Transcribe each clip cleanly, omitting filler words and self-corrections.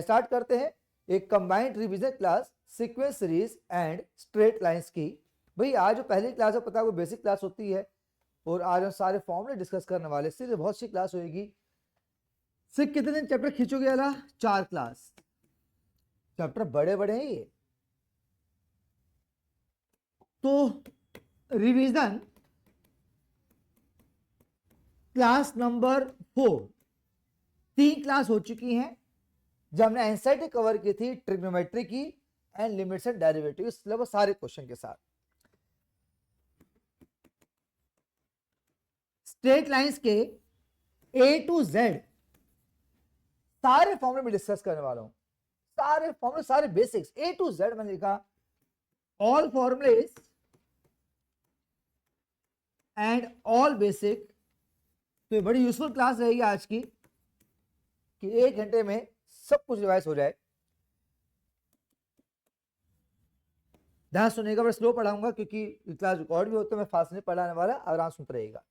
Start करते हैं एक combined revision class sequence series and straight lines की। भाई आज जो पहली क्लास है पता है वो बेसिक क्लास होती है और आज हम सारे फॉर्मूले डिस्कस करने वाले, इसलिए बहुत सी क्लास होगी। सिर्फ कितने दिन चैप्टर खींचोगे वाला 4 क्लास, चैप्टर बड़े बड़े हैं ये। तो रिवीजन क्लास नंबर 4 3 क्लास हो चुकी हैं जब हमने एनसीईआरटी कवर की थी ट्रिग्नोमेट्री की एंड लिमिट्स एंड डेरिवेटिव, लगभग सारे क्वेश्चन के साथ। स्ट्रेट लाइंस के ए टू जेड सारे फॉर्मूले में डिस्कस करने वाला हूं, सारे फॉर्मूले, सारे बेसिक्स ए टू जेड मैंने लिखा, all formulas and all basic. तो ये बड़ी यूजफुल क्लास रहेगी आज की कि 1 घंटे में सब कुछ रिवाइज हो जाए। ध्यान सुनिएगा, मैं स्लो पढ़ाऊंगा क्योंकि क्लास रिकॉर्ड भी होता है, मैं फास्ट नहीं पढ़ाने वाला, आराम सुनते रहेगा।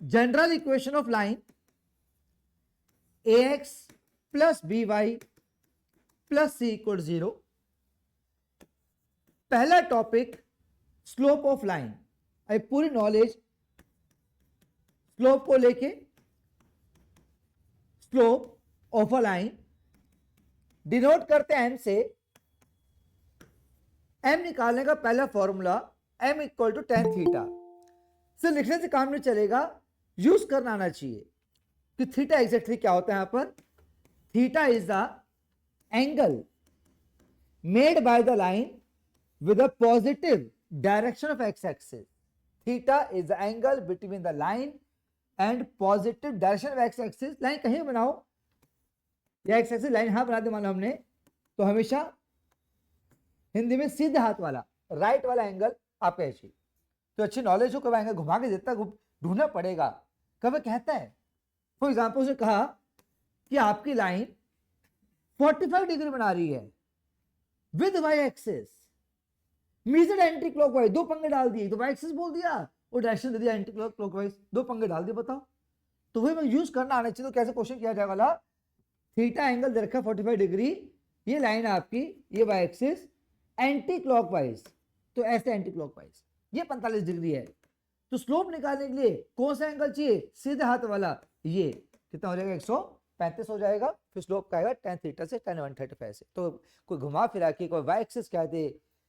General equation of line ax plus by plus c equal 0। पहला टॉपिक स्लोप ऑफ लाइन। आई पूरी नॉलेज स्लोप को लेके, slope of a line denote करते हैं m से। m निकालने का पहला formula m equal to tan theta. सिर्फ लिखने से काम नहीं चलेगा, यूज करना आना चाहिए कि थीटा एग्जैक्टली क्या होता है। यहां पर theta is the angle made by the line with a positive direction of X axis. Theta is the angle between the line and positive direction of X axis. Line कहीं बनाओ या x axis line यहां बना दे मानो हमने, तो हमेशा हिंदी में सीधे हाथ वाला राइट वाला एंगल आपका चाहिए। तो अच्छी नॉलेज हो, कब एंगल घुमा के देता ढूंढना पड़ेगा। कब कहता है फॉर एग्जाम्पल उसने कहा कि आपकी लाइन 45 डिग्री बना रही है with Y axis, measure anti clockwise, 2 पंगे डाल दिए तो वाई एक्सिस बोल दिया और डायरेक्शन दे दिया एंटी क्लॉकवाइज, 2 पंगे डाल दिए। बताओ, तो वही मैं यूज करना आना चाहिए। तो कैसे क्वेश्चन किया जाए वाला, थीटा एंगल दे रखा 45 डिग्री, ये लाइन आपकी, ये वाई एक्सिस एंटी क्लॉकवाइज, तो ऐसे एंटी क्लॉकवाइज ये 45 डिग्री है। तो स्लोप निकालने के लिए कौन सा एंगल चाहिए, सीधे हाथ वाला। ये कितना हो जाएगा, 135 हो जाएगा। फिर स्लोप का आएगा tan थीटा से tan 135 से। तो कोई घुमा फिरा के कोई वाई एक्सिस कह दे,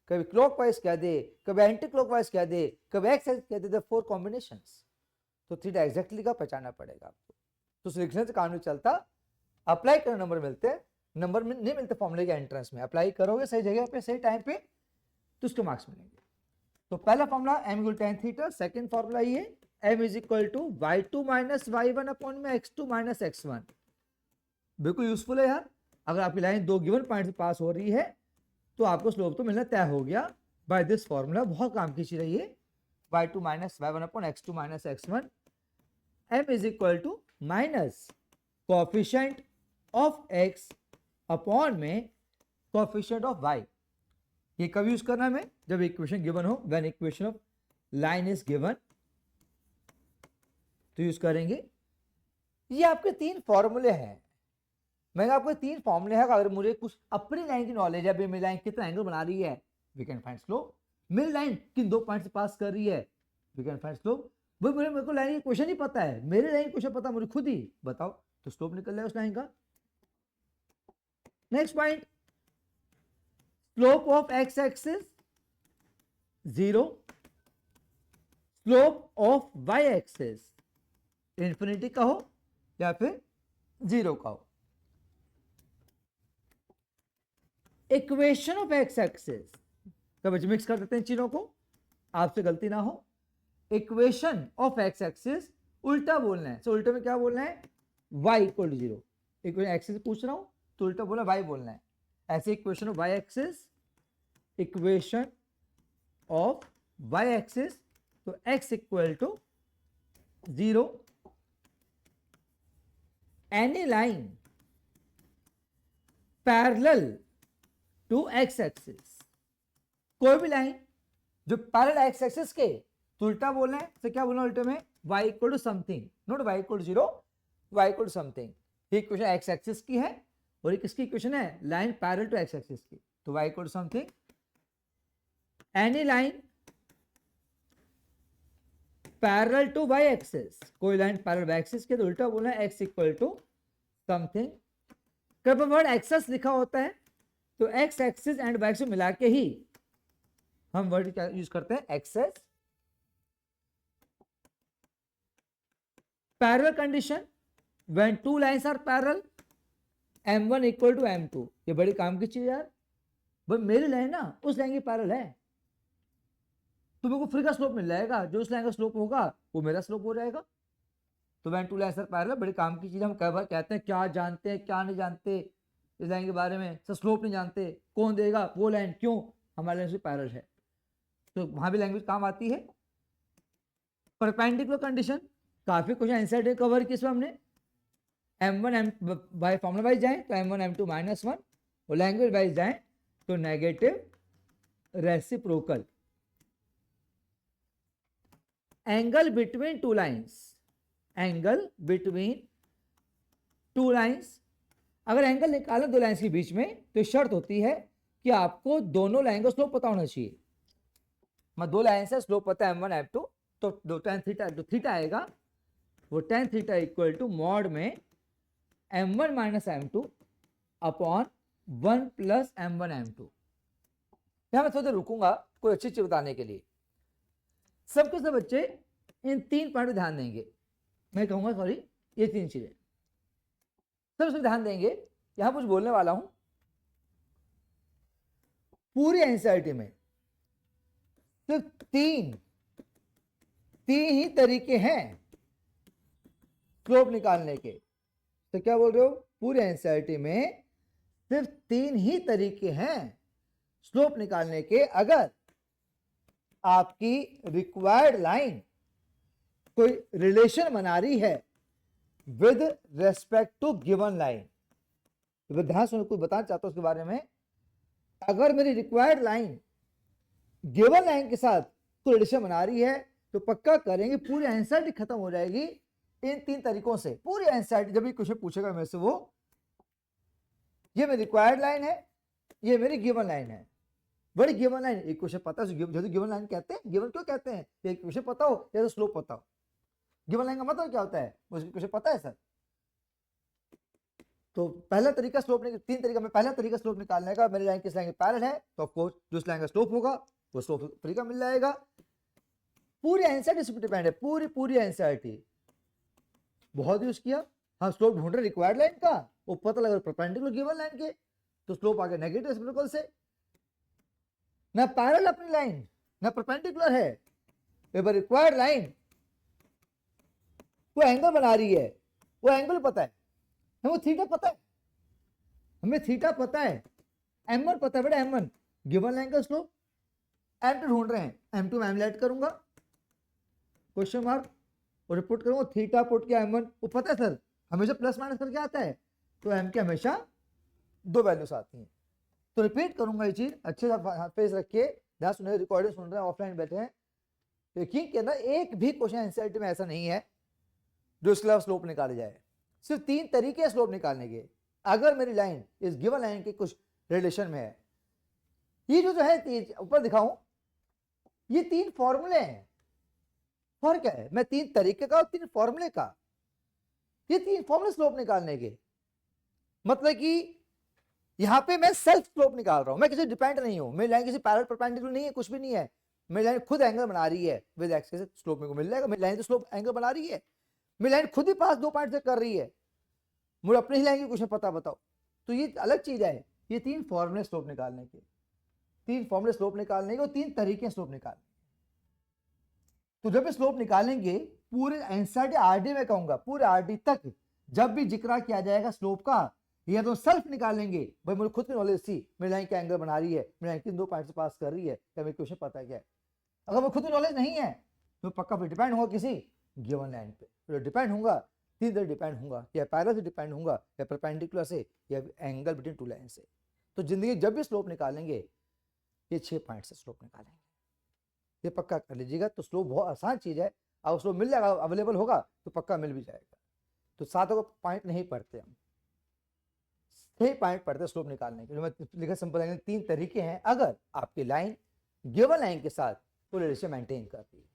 कभी क्लॉकवाइज कह दे, कभी एंटी क्लॉकवाइज कह दे, कभी एक्स एक्सिस कह दे, 4 कॉम्बिनेशंस। तो थीटा एग्जैक्टली का पहचानना पड़ेगा आपको। तो लिखने से काम नहीं चलता, अप्लाई करने नंबर मिलते हैं, नंबर नहीं मिलते फॉर्मूले के एंट्रेंस में। अप्लाई करोगे सही जगह पे सही टाइम पे तो उसके मार्क्स मिलेंगे। तो पहला formula m equal tan theta, second formula ये m is equal to y2 minus y1 upon में x2 माइनस x1। बिल्कुल यूजफुल है यार। अगर आपकी लाइन 2 गिवन पॉइंट से पास हो रही है तो आपको स्लोप तो मिलना तय हो गया बाय दिस फॉर्मूला। बहुत काम की चीज है ये, y2 minus y1 upon x2 minus x1। m is equal to minus coefficient of x upon में कोएफिशिएंट ऑफ y। ये कब यूज करना है, जब इक्वेशन गिवन हो, when equation of line is given, तो यूज करेंगे। ये आपके 3 फॉर्मूले हैं। मैंने आपको 3 फॉर्मूले हैं। अगर मुझे कुछ अपनी लाइन की नॉलेज है, मेरी लाइन कितना एंगल बना रही है, वी कैन फाइंड स्लोप। मेरी लाइन किन 2 पॉइंट से पास कर रही है, वी कैन फाइंड स्लोप। वो मेरे को लाइन की क्वेश्चन नहीं पता है, मेरी लाइन क्वेश्चन पता मुझे खुद ही बताओ, तो स्लोप निकल जाएगा उस लाइन का। Next point, slope of X axis 0, slope of Y axis infinity का हो या फिर 0 का हो। इक्वेशन ऑफ एक्स एक्सिस, कभी मिक्स कर देते हैं चीजों को, आपसे गलती ना हो। इक्वेशन ऑफ एक्स एक्सिस उल्टा बोलना है। तो उल्टे में क्या बोलना है, y equal to 0। Equation axis पूछ रहा हूं तो उल्टा बोला y बोलना है। ऐसे equation of y axis, equation of y axis, तो x equal to 0। Any line parallel to x axis, कोई भी लाइन जो पैरेलल x एक्सिस के, तो उल्टा बोलना है। तो क्या बोलना उल्टे में, y equal to something, not y equal to 0, y equal to something. ये इक्वेशन एक्स एक्सिस की है और ये किसकी इक्वेशन है, line parallel to X axis की। तो y equal to something any line parallel to y axis, कोई लाइन पैरेलल y एक्सिस के, तो उल्टा बोलना है x इक्वल टू समथिंग। कब वर्ड एक्सेस लिखा होता है तो x axis and y axis मिला के ही हम वर्ड क्या यूज करते हैं, axes. Parallel condition when two lines are parallel m1 equal to m2, ये बड़ी काम की चीज यार। भाई मेरी लाइन ना उस लाइन की पैरेलल है, तो मेरे को फ्री का स्लोप मिल जाएगा, जो उस लाइन का स्लोप होगा वो मेरा स्लोप हो जाएगा। तो when two lines are parallel बड़ी काम की चीज। हम कई बार कहते हैं क्या जानते हैं क्या नहीं जानते इस लाइन के बारे में, सर स्लोप नहीं जानते, कौन देगा वो लाइन, क्यों, हमारी लाइन से पैरेलल है। तो वहां भी लैंग्वेज काम आती है। परपेंडिकुलर कंडीशन काफी कुछ आंसर कवर किया इसमें हमने। m1 m by formula wise जाए तो m1 m2 -1 और लैंग्वेज वाइज जाए तो negative reciprocal. Angle between two lines, angle between two lines, अगर एंगल निकालें दो लाइंस के बीच में तो शर्त होती है कि आपको दोनों लाइन का स्लोप पता होना चाहिए। मैं दो लाइन से स्लोप पता है m1 m2, तो दो tan थीटा जो थीटा आएगा वो tan theta equal to mod में m1 minus m2 upon 1 plus m1 m2। यहां मैं थोड़ा रुकूंगा कोई अच्छी चीज बताने के लिए। सबके सब बच्चे इन तीन पॉइंट पर ध्यान देंगे, मैं कहूंगा सॉरी ये तीन चीजें सब इसमें ध्यान देंगे। यहां कुछ बोलने वाला हूं, पूरी एनसीईआरटी में सिर्फ तीन ही तरीके हैं स्लोप निकालने के। तो क्या बोल रहे हो, पूरे एनसीईआरटी में सिर्फ तीन ही तरीके हैं स्लोप निकालने के। अगर आपकी रिक्वायर्ड लाइन कोई रिलेशन बना रही है with respect to given line, तो ध्यान सुनो, कुछ बताना चाहता हूं उसके बारे में। अगर मेरी रिक्वायर्ड लाइन गिवन लाइन के साथ कोई रिलेशन बना रही है तो पक्का करेंगे पूरी एनसीईआरटी खत्म हो जाएगी इन तीन तरीकों से। पूरी एनसीईआरटी जब भी क्वेश्चन पूछेगा मेरे से, वो ये मेरी रिक्वायर्ड लाइन है, ये मेरी गिवन लाइन है। बड़ी गिवन लाइन, एक क्वेश्चन पता है जो गिवन लाइन कहते हैं, गिवन क्यों कहते हैं, एक क्वेश्चन पता हो या तो स्लोप पता हो। गिवन लाइन का मतलब क्या होता है, मुझे क्वेश्चन पता है सर। तो पहला तरीका स्लोप, तीन तरीका में पहला तरीका स्लोप निकालने का, मेरी लाइन किस लाइन के पैरेलल है तो ऑफकोर्स जो उस लाइन का स्लोप होगा वो स्लोप तरीका मिल जाएगा। पूरी एनसीईआरटी इस पर डिपेंड है, पूरी एनसीईआरटी बहुत यूज किया। हम स्लोप ढूंढ रहे रिक्वायर्ड लाइन का, वो पता लगा परपेंडिकुलर गिवन लाइन के, तो स्लोप आ गया नेगेटिव रेसिप्रोकल से। ना पैरेलल अपनी लाइन ना परपेंडिकुलर है, रिक्वायर्ड लाइन वो एंगल बना रही है, वो एंगल पता है, हमें थीटा पता है, हमें थीटा पता है, m1 पता है बेटा, m1 गिवन लाइन का स्लोप। m2 ढूंढ रहे हैं, m2 में एमुलेट करूंगा क्वेश्चन मार्क और रिपोर्ट करूंगा, थीटा पुट किया m1, वो पता है सर हमेशा प्लस माइनस करके आता है, तो m के हमेशा दो वैल्यूज आती हैं। तो रिपीट करूंगा ये चीज, अच्छे से पेज रख के ध्यान सुनिए, रिकॉर्डिंग सुन रहे हैं, ऑफलाइन बैठे हैं, यकीन के अंदर एक भी क्वेश्चन एनसीईआरटी में ऐसा नहीं है जो इसके अलावा स्लोप निकाले जाए। सिर्फ तीन तरीके हैं स्लोप निकालने के। अगर मेरी लाइन इस गिवन लाइन के कुछ रिलेशन में है, ये जो है ऊपर दिखाऊं, ये तीन फॉर्मूले हैं। फर्क है, मैं तीन तरीके का और तीन फॉर्मूले का, ये तीन फॉर्मूले स्लोप निकालने के। मतलब कि यहां पे मैं सेल्फ स्लोप निकाल रहा हूं, मैं किसी डिपेंड नहीं हूं, मेरी लाइन किसी पैरेलल परपेंडिकुलर नहीं है, कुछ भी नहीं है, मेरी लाइन खुद एंगल बना रही है विद एक्स के, स्लोप मेरे को मिल जाएगा। मेरी लाइन तो स्लोप एंगल बना रही है, मेरी लाइन खुद ही पास दो पॉइंट से कर रही है, मुझे अपनी ही लाइन की क्वेश्चन पता बताओ, तो ये अलग चीज है। ये तीन फॉर्मूले स्लोप निकालने के, तीन फॉर्मूले स्लोप निकालने के और तीन तरीके स्लोप निकालने। तो जब भी स्लोप निकालेंगे पूरे एनसीईआरटी आरडी में कहूंगा, पूरे आरडी तक जब भी जिक्र किया जाएगा स्लोप का, या तो सेल्फ निकालेंगे, भाई मुझे खुद की नॉलेज थी मेरी लाइन क्या एंगल बना रही है, मेरी लाइन किन दो पॉइंट से पास कर रही है, क्या मेरे क्वेश्चन पता है क्या है। अगर मैं खुद की नॉलेज नहीं है तो पक्का फिर डिपेंड होगा किसी गिवन लाइन पे, तो डिपेंड होगा तीन तरह डिपेंड होगा, या पैरेलल से डिपेंड होगा, या परपेंडिकुलर से, या एंगल बिटवीन टू लाइन से। तो जिंदगी जब भी स्लोप निकालेंगे ये 6 पॉइंट से स्लोप निकालेंगे, ये पक्का कर लीजिएगा। तो स्लोप बहुत आसान चीज है, अब स्लोप मिल जाएगा, अवेलेबल होगा तो पक्का मिल भी जाएगा। तो 7 को पॉइंट नहीं पढ़ते हम, 6 पॉइंट पड़ते हैं स्लोप निकालने के। जो मैं लिखा सिंपल लाइन, 3 तरीके हैं अगर आपकी लाइन गिवन लाइन के साथ तो रिलेशन मेंटेन कर रही है।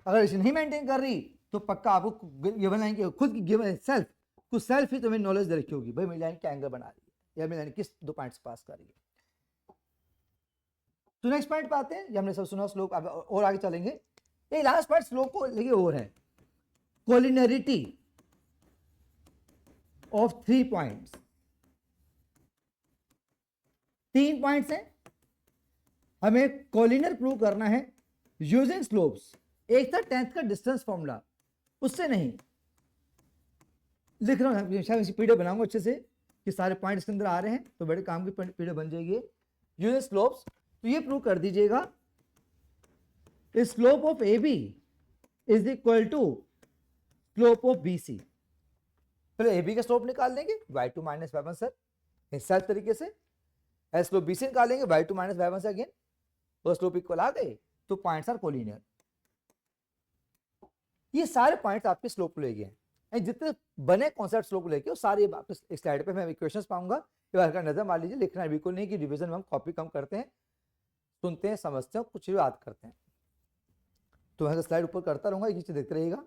अगर रिलेशन नहीं मेंटेन कर रही तो पक्का आपको गिवन लाइन की खुद की गिवन सेल्फ कुछ सेल्फ ही तुम्हें नॉलेज दे रखी होगी, भाई मेरी लाइन क्या एंगल बना रही है या मेरी लाइन किस 2 पॉइंट्स पास कर रही है। तो नेक्स्ट पॉइंट पे आते हैं, ये हमने सब सुना स्लोप, अब और आगे चलेंगे। ये लास्ट पॉइंट स्लोप को लेके और है, कोलिनरिटी ऑफ 3 पॉइंट्स। 3 पॉइंट्स हैं, हमें कोलिनर प्रूव करना है यूजिंग स्लोप्स। एक था 10th का डिस्टेंस फॉर्मूला, उससे नहीं लिख रहा हूं, शायद इसी पीडीएफ बनाऊंगा अच्छे से कि सारे पॉइंट इसके अंदर आ रहे हैं, तो बड़े काम की पीडीएफ बन जाएगी यूजिंग स्लोप्स। तो ये प्रूव कर दीजिएगा slope of A B is equal to slope of B C. पहले ए बी का स्लोप निकाल लेंगे y2 माइनस y1 सर, इस तरीके से स्लोप बी सी निकालेंगे y2 माइनस y1 से अगेन, वो स्लोप इक्वल आ गए तो पॉइंट्स आर कोलिनियर। ये सारे पॉइंट्स आपके स्लोप को ले गए हैं, जितने बने कॉन्सेप्ट स्लोप को लेके वो सारे एक स्लाइड पे मैं इक्वेशंस पाऊंगा, एक बार का नजर मार लीजिए। लिखना है बिल्कुल नहीं कि रिवीजन में हम कॉपी कम करते हैं, सुनते हैं, समझते हैं, कुछ याद करते हैं। तो मैं स्लाइड ऊपर करता रहूंगा, ये चीज देखते रहिएगा।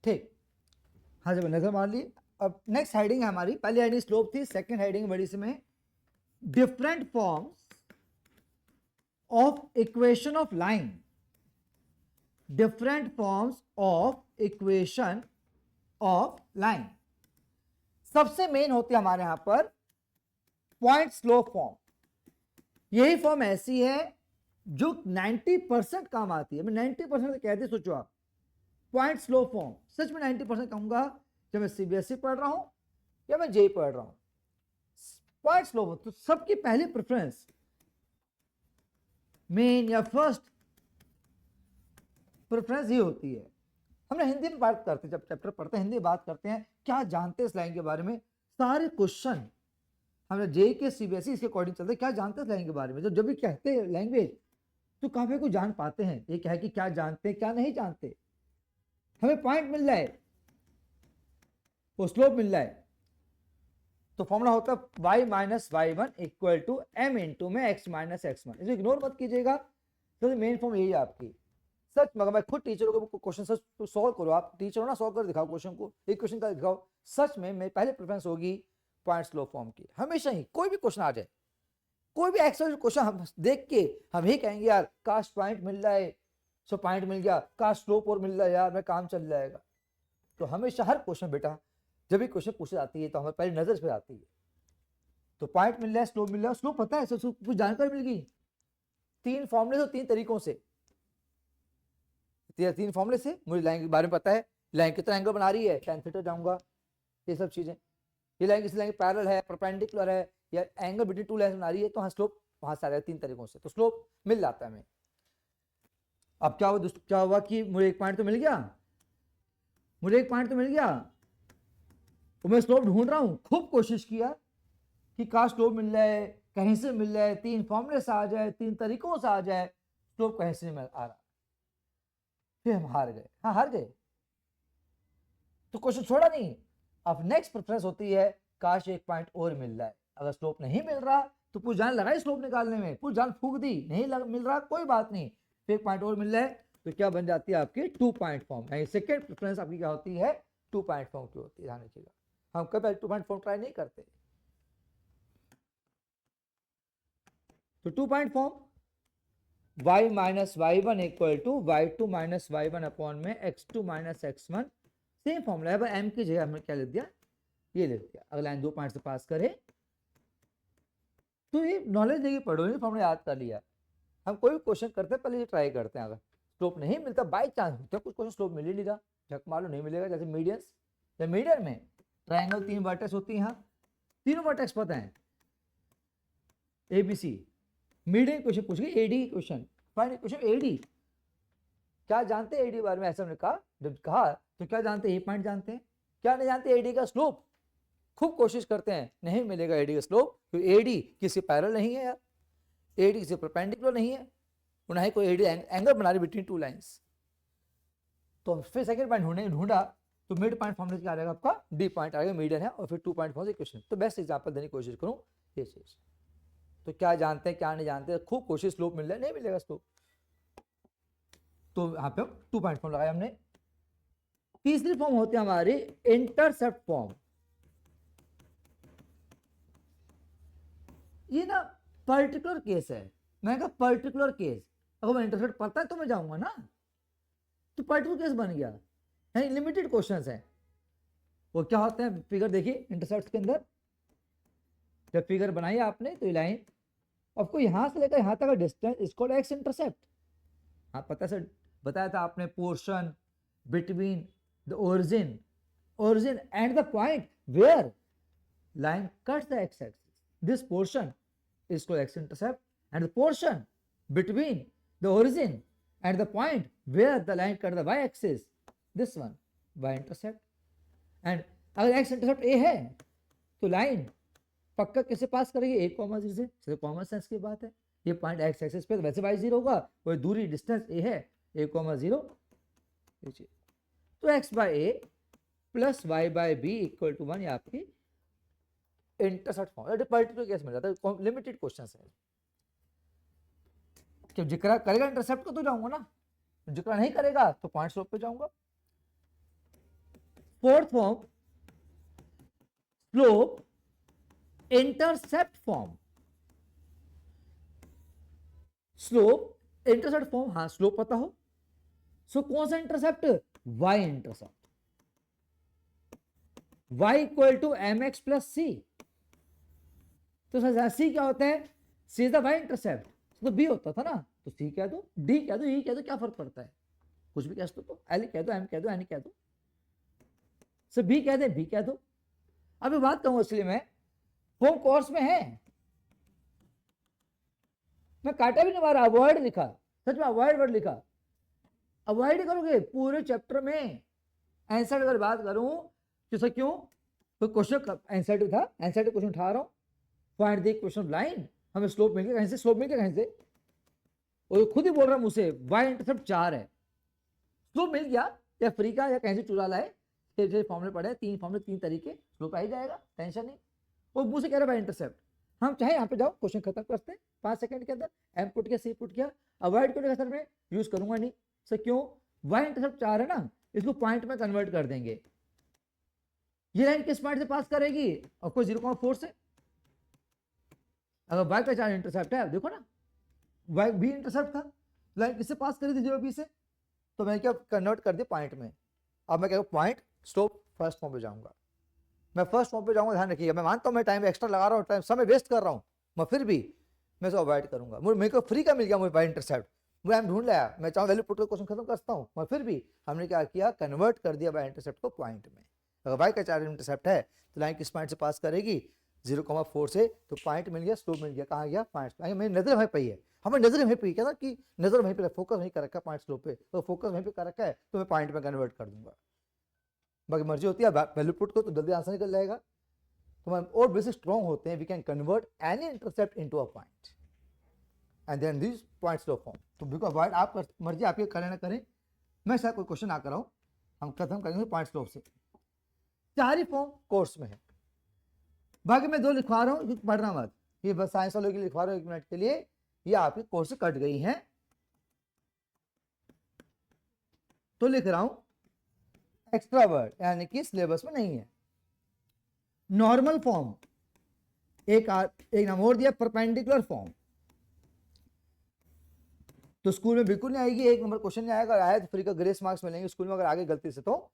ठीक, हाँ जब नजर मार ली। अब नेक्स्ट हेडिंग है हमारी, पहली हेडिंग स्लोप थी, सेकंड हेडिंग बड़ी इसमें different forms of equation of line. Different forms of equation of line. सबसे मेन होती है हमारे यहां पर पॉइंट स्लोप फॉर्म। यही फॉर्म ऐसी है जो 90% काम आती है। मैं 90% कहते सोचो आप, पॉइंट स्लो फॉर्म सच में 90% कहूंगा जब मैं सीबीएसई पढ़ रहा हूं या मैं जेई पढ़ रहा हूं। पॉइंट स्लो फॉर्म तो सबकी पहली प्रेफरेंस मेन या फर्स्ट प्रेफरेंस ये होती है। हमने हिंदी में बात करते हैं, जब चैप्टर पढ़ते हैं हिंदी में बात करते हैं, क्या जानते हैं इस लाइन के बारे में। सारे क्वेश्चन हमने जेई के सीबीएसई इसके अकॉर्डिंग चलते हैं, क्या जानते हैं इस लाइन के बारे में। जब भी कहते हैं लैंग्वेज तो काफी कुछ जान पाते हैं। ये क्या है कि क्या जानते हैं क्या नहीं जानते। हमें पॉइंट मिल रहा है, वो स्लोप मिल रहा है, तो फॉर्मूला होता है y minus y1 equal to m into में x माइनस x1। इसे इग्नोर मत कीजिएगा, तो मेन फॉर्म यही है आपकी। सच मगर मैं खुद टीचरों को क्वेश्चन सच सॉल्व करो, आप टीचर हो ना, सॉल्व कर दिखाओ क्वेश्चन को, एक क्वेश्चन का दिखाओ। सच में मेरी पहले प्रेफरेंस होगी पॉइंट स्लोप फॉर्म की, हमेशा ही। कोई भी क्वेश्चन आ जाए, कोई भी एक्सरसाइज क्वेश्चन हम देख के हम ही कहेंगे यार काश पॉइंट मिल रहा है, सो पॉइंट मिल गया, काश स्लोप और मिल रहा है यार, मैं काम चल जाएगा। तो हमेशा हर क्वेश्चन बेटा जब भी क्वेश्चन पूछी जाती है तो हमें पहले नजर पे आती है तो पॉइंट मिल रहा है, स्लोप मिल रहा है। स्लोप पता है, सब कुछ जानकारी मिल गई। 3 फॉर्मूले से 3 तरीकों से, 3 फॉर्मूले से मुझे लाइन के बारे में पता है। लाइन कितना एंगल बना रही है, tan थीटा जाऊंगा, ये सब चीजें, ये लाइन किसी लाइन पैरेलल है, परपेंडिकुलर है, या एंगल बिटवीन टू लाइन बना रही है, तो हाँ स्लोप वहां से आ रहा है 3 तरीकों से, तो स्लोप मिल जाता है हमें। अब क्या हुआ कि मुझे एक पॉइंट तो मिल गया, तो मैं स्लोप ढूंढ रहा हूं, खूब कोशिश किया कि कहाँ स्लोप मिल रहा है, कहीं से मिल रहा है, 3 फॉर्मूले से आ जाए, 3 तरीकों से आ जाए, स्लोप कहीं से नहीं मिल आ रहा, फिर हम हार गए। हाँ हार गए, तो क्वेश्चन छोड़ा नहीं। अब नेक्स्ट प्रेफरेंस होती है काश एक पॉइंट और मिल रहा है। अगर स्लोप नहीं मिल रहा तो पूरी जान लगाई स्लोप निकालने में, पूरी जान फूक दी, नहीं मिल रहा कोई बात नहीं, फिर एक पॉइंट और मिल रहा है, तो क्या बन जाती है आपकी 2 पॉइंट फॉर्म। यानी सेकंड प्रेफरेंस आपकी क्या होती है, 2 पॉइंट फॉर्म की होती है, ध्यान रखिएगा। हम कभी 2 पॉइंट फॉर्म ट्राई नहीं करते। तो 2 point form y minus y1 equal to y2 minus y1 upon में x2 minus x1, same formula है, m की जगह हमने क्या लिख दिया, ये लिख दिया। अगर लाइन 2 पॉइंट से पास करे तो ये नॉलेज देगी, पढ़ो, ये फॉर्मूला याद कर लिया। हम कोई भी क्वेश्चन करते हैं पहले ये ट्राई करते हैं, अगर स्लोप नहीं मिलता, बाई चांस होता है कुछ क्वेश्चन स्लोप मिल ही नहीं रहा, झक मारो नहीं मिलेगा। जैसे मीडियंस, या मीडियन में ट्राइंगल 3 वर्टेक्स होती है, यहाँ तीनों वर्टेक्स पता है, ABC। मीडियन क्वेश्चन पूछ गई AD question, final question AD, क्या जानते हैं AD बारे में, ऐसा हमने कहा, जब कहा तो क्या जानते हैं, ये पॉइंट जानते हैं, क्या नहीं जानते, AD का स्लोप। खूब कोशिश करते हैं, नहीं मिलेगा AD का स्लोप, क्योंकि AD किसी पैरेलल नहीं है यार, AD किसी परपेंडिकुलर नहीं है, ना ही कोई AD एंगल बना रही बिटवीन 2 लाइंस। तो फिर सेकंड पॉइंट ढूंढा, तो मिड पॉइंट फॉर्मूला क्या आ जाएगा आपका, D पॉइंट आएगा, मीडियन है, और फिर 2 पॉइंट फॉर्म इक्वेशन। तो बेस्ट एग्जांपल देने की कोशिश करूं ये चीज। तो क्या जानते हैं क्या नहीं जानते, खूब कोशिश, स्लोप मिल रहा है, नहीं मिलेगा स्लोप, तो यहाँ पे हम 2 पॉइंट फॉर्म लगाया हमने। तीसरी फॉर्म होती है हमारी इंटरसेप्ट फॉर्म। ये ना पर्टिकुलर केस है, मैंने कहा पर्टिकुलर केस, अगर मैं इंटरसेप्ट पता है तो मैं जाऊंगा ना, तो पर्टिकुलर केस बन गया, यानी लिमिटेड क्वेश्चंस हैं। वो क्या होते हैं, फिगर देखिए इंटरसेप्ट के अंदर, जब फिगर बनाई आपने तो ये लाइन आपको यहां से लेकर यहां तक का डिस्टेंस इसको एक्स इंटरसेप्ट। हाँ पता से बताया था आपने, portion between the origin and the point where line cuts the x-axis, this portion is called x-intercept, and the portion between the origin and the point where the line cuts the y-axis, this one y-intercept। and अगर x-intercept a है तो line पक्का किसे पास करेगी, a comma 0 से, common sense की बात है। ये पॉइंट एक्स एक्सिस पे वैसे y0 होगा, कोई दूरी डिस्टेंस a है, a कॉमा 0, तो x by a plus y by b equal to 1, ये आपकी इंटरसेप्ट फॉर्म। पर्टिकुलर केस मिल जाता है, लिमिटेड क्वेश्चन है। जब जिक्र करेगा इंटरसेप्ट को तो जाऊंगा ना, जिक्र नहीं करेगा तो पॉइंट स्लोप पे जाऊंगा। Fourth form slope intercept form. Slope intercept form, हाँ स्लोप पता हो, सो कौन सा intercept, y intercept, y equal to mx plus C. तो सी क्या होता है, C is the y intercept, तो b होता था ना, तो c कह दो, d कह दो, e कह दो, क्या फर्क पड़ता है, कुछ भी कह दो, तो l कह दो, m कह दो, n कह दो, सो b कह दे, b कह दो। अभी बात कहूं इसलिए मैं होम कोर्स में है, मैं काटा भी नहीं मारा, अवॉइड लिखा, सच में अवॉइड वर्ड लिखा, अवॉइड करोगे पूरे चैप्टर में। आंसर अगर बात करूं तो सर क्यों, तो क्वेश्चन आंसर था, आंसर क्वेश्चन उठा रहा हूं, फाइंड द क्वेश्चन लाइन, हमें स्लोप मिल गया कहीं से, स्लोप मिल गया कहीं से, और खुद ही बोल रहा हूं मुझसे y इंटरसेप्ट 4 है, स्लोप मिल गया, या फ्री का या कहीं से चुरा लाए, फॉर्मूले पड़े, 3 फॉर्मूले 3 तरीके, स्लोप आ ही जाएगा, टेंशन नहीं। वो मुझसे कह रहा है y इंटरसेप्ट, हम चाहे यहाँ पे जाओ क्वेश्चन खत्म करते हैं 5 सेकंड के अंदर, m पुट किया, c पुट किया, अवॉइड करने का सर मैं यूज करूंगा नहीं सर, क्यों, y इंटरसेप्ट 4 है ना, इसको पॉइंट में कन्वर्ट कर देंगे। ये लाइन किस पॉइंट से पास करेगी, और कोई 0,4 से, अगर y का 4 इंटरसेप्ट है, देखो ना y b इंटरसेप्ट था, लाइन किससे पास करी थी 0b से, तो मैंने क्या कन्वर्ट कर दिया पॉइंट में। अब मैं क्या पॉइंट स्लोप फर्स्ट फॉर्म पे जाऊंगा, मैं फर्स्ट फॉर्म पे जाऊंगा, ध्यान रखिएगा, मैं मानता हूं मैं टाइम एक्स्ट्रा लगा रहा हूं, टाइम समय वेस्ट कर रहा हूं, मैं फिर भी मैं इसको अवॉइड करूंगा। मेरे को फ्री का मिल गया, मुझे y इंटरसेप्ट, मैं ढूंढ लाया, मैं चाहूँ वैल्यू पुट कर क्वेश्चन खत्म करता हूँ, मैं फिर भी हमने क्या किया, कन्वर्ट कर दिया y इंटरसेप्ट को पॉइंट में। अगर वाई का चार्ज इंटरसेप्ट है तो लाइन किस पॉइंट से पास करेगी, 0,4 से, तो पॉइंट मिल गया, स्लोप मिल गया, कहाँ गया, पॉइंट। मेरी नजर वहीं पे है, हमें नजर वहीं पे क्या था कि नजर वहीं पे, फोकस वहीं कर रखा है पॉइंट स्लोप पे, तो फोकस वहीं पे कर रखा है तो मैं पॉइंट में कन्वर्ट कर दूंगा। बाकी मर्जी होती है, वैल्यू पुट को तो जल्दी आंसर निकल जाएगा। तो हम और बेसिक स्ट्रॉन्ग होते हैं, we can convert any intercept into a point and then this point slope form. तो बिकॉज अवॉइड आप मर्जी आपकी करें ना करें, मैं शायद कोई क्वेश्चन आकर आऊँ, हम खत्म करेंगे पॉइंट स्लोप से। 4 ही फॉर्म कोर्स में है, बाकी मैं 2 लिखवा रहा हूँ, पढ़ना मत, ये बस साइंस वालों के लिए लिखवा रहा हूँ 1 मिनट के लिए, ये आपकी कोर्स से कट गई हैं, तो लिख रहा हूं एक्स्ट्रा वर्ड, यानी कि सिलेबस में नहीं है। नॉर्मल फॉर्म, एक नाम और दिया, परपेंडिकुलर फॉर्म, तो स्कूल में बिल्कुल नहीं आएगी, 1 नंबर क्वेश्चन नहीं आएगा, आया तो फ्री का ग्रेस मार्क्स मिलेंगे स्कूल में अगर आगे गलती से। तो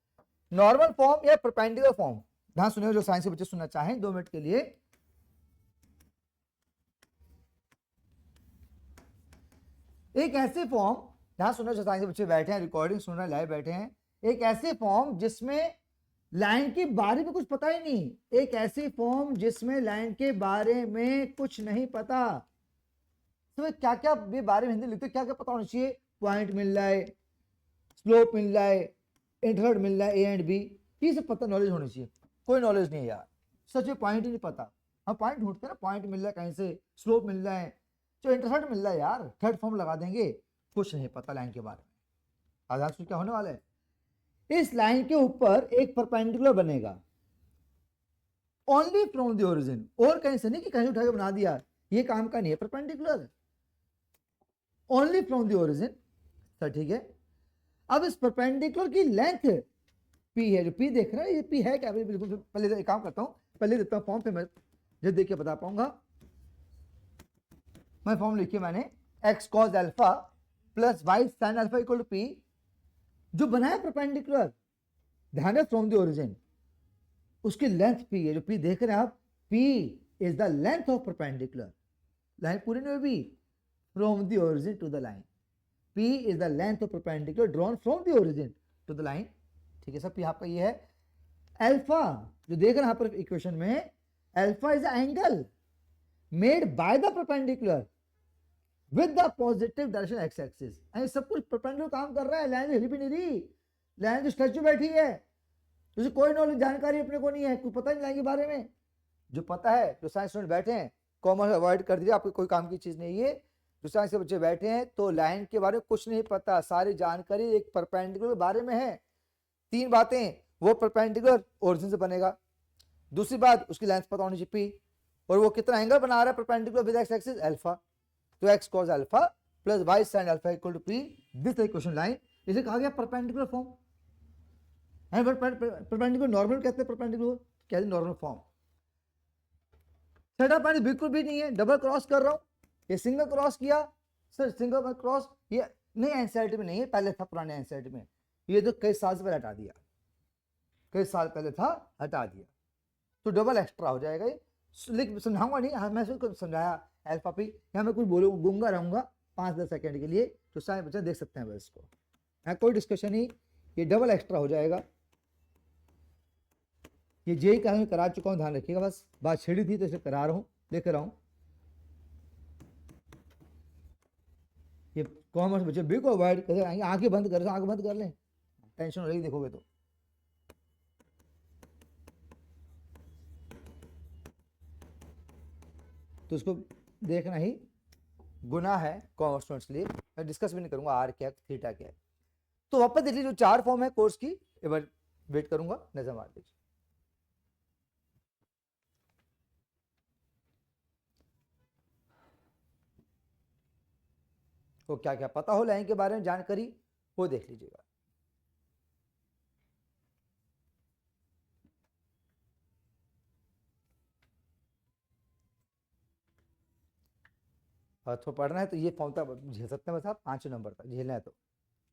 नॉर्मल फॉर्म या परपेंडिकुलर फॉर्म, ध्यान सुनिए जो साइंस के बच्चे सुनना चाहें 2 मिनट के लिए। एक ऐसे फॉर्म, ध्यान सुनो जो साइंस के बच्चे बैठे हैं, रिकॉर्डिंग सुन रहे हैं, लाइव बैठे हैं, एक ऐसे फॉर्म जिसमें लाइन के बारे में कुछ पता ही नहीं, एक ऐसी फॉर्म जिसमें लाइन के बारे में कुछ नहीं पता। तो क्या क्या ये बारे में हिंदी लिखते, क्या क्या पता होना चाहिए, पॉइंट मिल रहा है, स्लोप मिल रहा है, इंटरवल मिल रहा है, ए एंड बी, ये सब पता, नॉलेज होनी चाहिए। कोई नॉलेज नहीं है यार, सच में पॉइंट ही नहीं पता। हम पॉइंट ढूंढते हैं ना, पॉइंट मिल रहा है कहीं से, स्लोप मिल रहा है, जो इंटरसेप्ट मिल रहा है यार, थर्ड फॉर्म लगा देंगे, कुछ नहीं पता लाइन के बारे में। आजाद क्या होने वाला है, इस लाइन के ऊपर एक परपेंडिकुलर बनेगा, ओनली फ्रॉम द ओरिजिन, और कहीं से नहीं कि कहीं उठा के बना दिया, ये काम का नहीं है perpendicular, only from the origin. Sir ठीक है, अब इस परपेंडिकुलर की लेंथ पी है, जो पी देख रहे हैं ये पी है क्या, बिल्कुल पहले एक काम करता हूं, पहले देता हूं फॉर्म, पे मैं जब देख के बता पाऊंगा। मैं फॉर्म लिखी मैंने, X cos alpha plus Y sine alpha equal to P, जो बनाया परपेंडिकुलर, ध्यान है फ्रॉम द ओरिजिन, उसकी लेंथ पी है, जो पी देख रहे हैं आप, P is the length of perpendicular, line पूरी नहीं हुई, from the origin to the line, P is the length of perpendicular drawn from the origin to the line. ठीक है, सब पी आपका ये है। अल्फा जो देख रहे हैं यहां पर इक्वेशन में, alpha is angle made by the perpendicular with the positive direction x axis, सब कुछ परपेंडिकुलर काम कर रहा है, लाइन हिल भी नहीं रही, लाइन जो स्ट्रेच बैठी है, तुझे कोई नॉलेज जानकारी अपने को नहीं है, कुछ पता नहीं लाइन के बारे में। जो पता है, जो साइंस स्टूडेंट बैठे हैं, कॉमर्स अवॉइड कर दीजिए, आपको कोई काम की चीज नहीं है। जो साइंस के बच्चे बैठे हैं तो लाइन के बारे में कुछ नहीं पता, सारी जानकारी एक परपेंडिकुलर के बारे में है। 3 बातें, वो परपेंडिकुलर ओरिजिन से बनेगा, दूसरी बात उसकी लेंथ पता होनी चाहिए पी, और वो कितना एंगल बना रहा है perpendicular with x axis alpha, तो x cos alpha plus Y sine alpha equal to p, this equation line, इसे कहा गया परपेंडिकुलर फॉर्म। परपेंडिकुलर नॉर्मल कहते हैं, परपेंडिकुलर कहते हैं नॉर्मल फॉर्म। छठा पॉइंट बिल्कुल भी नहीं है, डबल क्रॉस कर रहा हूं, ये सिंगल क्रॉस किया, सर सिंगल क्रॉस ये नहीं एनसीईआरटी में नहीं है, पहले था पुराने एनसीईआरटी में, ये तो कई साल से पहले हटा दिया, कई साल पहले था, हटा दिया, तो डबल एक्स्ट्रा हो जाएगा ये। लिख समझाऊंगा नहीं, हाँ मैं समझाया अल्फा पी, यहाँ मैं कुछ बोलूंगा गूंगा रहूंगा 5-10 सेकंड के लिए, तो सारे बच्चे देख सकते हैं बस इसको, यहाँ कोई डिस्कशन नहीं, ये डबल एक्स्ट्रा हो जाएगा। ये जेई का मैं करा चुका हूँ, ध्यान रखिएगा, बस बात छिड़ी थी तो इसे करा रहा हूँ, लेकर आऊँ। ये कॉमर्स बच्चे बिल्कुल अवॉइड कर, आंखें बंद कर, आंखें बंद कर लें, टेंशन हो रही देखोगे तो उसको देखना ही गुनाह है कॉमर्स स्टूडेंट्स के लिए। मैं डिस्कस भी नहीं करूंगा आर क्या थीटा क्या है। तो वापस देख लीजिए, जो 4 फॉर्म है कोर्स की, एक बार वेट करूंगा, नजर मार दीजिए। तो क्या क्या पता हो लाइन के बारे में जानकारी, वो देख लीजिएगा। और तो पढ़ना है तो ये फॉर्म तक झेल सकते हैं बस आप, 5 नंबर तक झेलना है तो,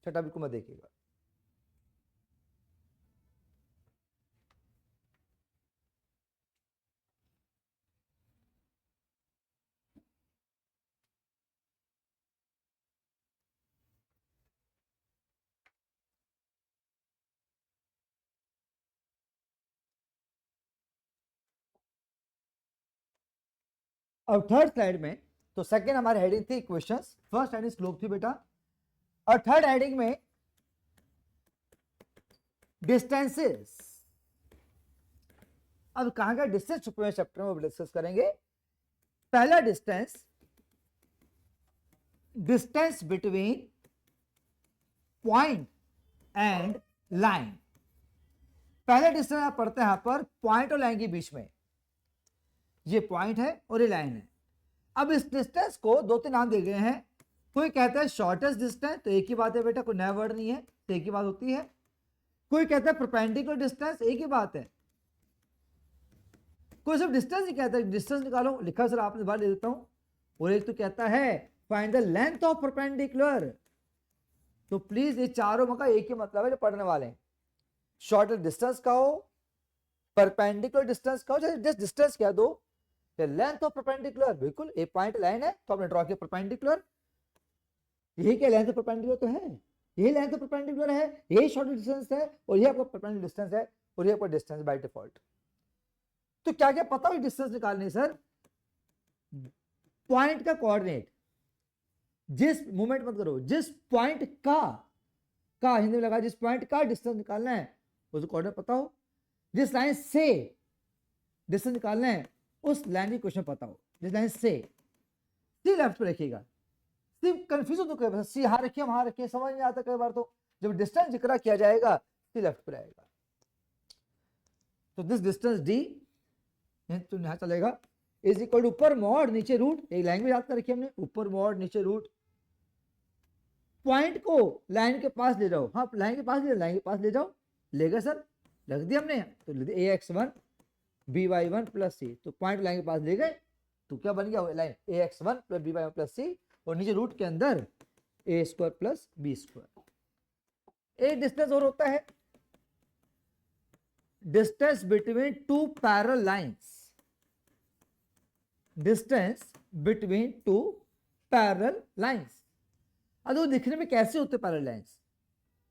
छठा बिल्कुल मत देखिएगा। अब थर्ड स्लाइड में, तो सेकेंड हमारी हेडिंग थी इक्वेशंस, फर्स्ट हेडिंग स्लोप थी बेटा, और थर्ड हेडिंग में डिस्टेंसेस। अब कहां का डिस्टेंस छुपे हुए चैप्टर में वो डिस्कस करेंगे। पहला distance, distance between point and line. पहले डिस्टेंस आप पढ़ते हैं यहां पर पॉइंट और लाइन के बीच में, ये पॉइंट है और ये लाइन है। अब इस डिस्टेंस को दो तीन नाम दिए गए हैं। कोई कहता है शॉर्टेस्ट डिस्टेंस, तो एक ही बात है बेटा, कोई नया वर्ड नहीं है, तो एक ही बात होती है। कोई कहता है परपेंडिकुलर डिस्टेंस, एक ही बात है। कोई सिर्फ डिस्टेंस ही कहता है, डिस्टेंस निकालो, लिखा सर आपने बार ले देता हूं। और एक तो कहता है find the length of perpendicular. तो प्लीज ये चारों का एक ही मतलब है जो पढ़ने वाले हैं। शॉर्टेस्ट डिस्टेंस का हो, परपेंडिकुलर डिस्टेंस का हो, जस्ट डिस्टेंस क्या दो, लेंथ ऑफ परपेंडिकुलर। बिल्कुल, एक पॉइंट लाइन है तो आपने ड्रॉ किया परपेंडिकुलर, यही क्या लेंथ ऑफ परपेंडिकुलर तो है, यही लेंथ ऑफ परपेंडिकुलर है, यही शॉर्ट डिस्टेंस है, और ये आपका परपेंडिकुलर डिस्टेंस है, और ये आपका डिस्टेंस बाय डिफॉल्ट। तो क्या क्या पता हो डिस्टेंस निकालने सर? पॉइंट का कोऑर्डिनेट, जिस मूवमेंट मत करो, जिस पॉइंट का हिंदी में लगा, जिस पॉइंट का डिस्टेंस निकालना है उसको कोऑर्डिनेट पता हो। जिस लाइन से डिस्टेंस निकालना है उस लाइन की क्वेश्चन पता हो। जिस लाइन से सी लेफ्ट पे रखिएगा, सिर्फ कंफ्यूजन तो कई बार सी यहां रखिए वहां रखिए, समझ नहीं आता कई बार। तो जब डिस्टेंस जिक्र किया जाएगा सी लेफ्ट पे रहेगा। तो दिस डिस्टेंस डी तो यहां चलेगा इज इक्वल टू ऊपर मॉड नीचे रूट, एक लैंग्वेज याद कर रखी हमने, ऊपर मॉड नीचे रूट। पॉइंट को लाइन के पास ले जाओ, हाँ लाइन के पास ले जाओ, लेगा सर, रख दिया हमने, तो ax1 by1 प्लस सी, तो पॉइंट लाइन के पास ले गए, तो क्या बन गया line ax1 plus by1 plus सी, और नीचे रूट के अंदर a square plus B square. एक डिस्टेंस और होता है, distance between two parallel lines. Distance between two parallel lines, अब वो दिखने में कैसे होते पैरेलल लाइंस,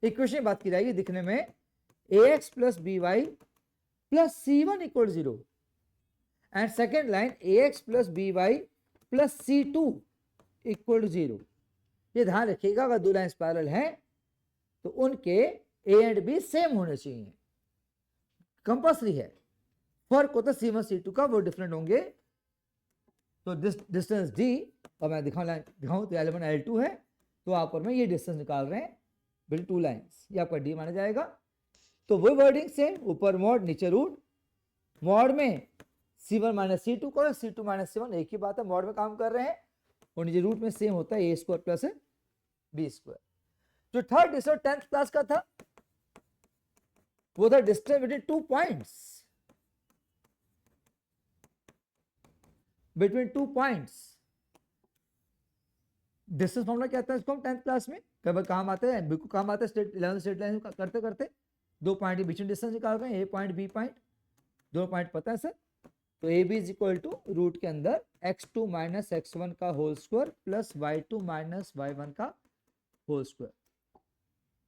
इक्वेशन में बात की जाएगी। दिखने में ax plus B Y plus c1 equal 0 and second line ax plus B Y plus c2 equal 0। ये ध्यान रखिएगा, अगर दो लाइंस पैरेलल हैं तो उनके a एंड b सेम होने चाहिए, कंपल्सरी है। फर्क होता है c1 c2 का, वो डिफरेंट होंगे। तो डिस्टेंस d, और मैं दिखाऊं तो L1 L2 है, तो आप और मैं ये डिस्टेंस निकाल रहे हैं बिल्कुल टू लाइंस, ये आपका डी माना जाएगा। तो वही वर्डिंग से ऊपर मॉड नीचे रूट, मॉड में c1 माइनस c2 करो, c2 माइनस c1 एक ही बात है, मॉड में काम कर रहे हैं, और नीचे रूट में सेम होता है a square plus B square. जो थर्ड डिस्टेंस 10th क्लास का था वो था distance between two points, between two points. Distance formula क्या आता है इसको हम 10th क्लास में कई बार काम आते हैं, बिल्कुल काम आते हैं 11th स्टेट लाइन करते करते। दो पॉइंट के बीच में डिस्टेंस निकाल रहे हैं, ए पॉइंट बी पॉइंट, दो पॉइंट पता है सर। तो A B is equal to root के अंदर x2 माइनस x1 का whole square plus y2 minus y1 का होल स्क्वायर।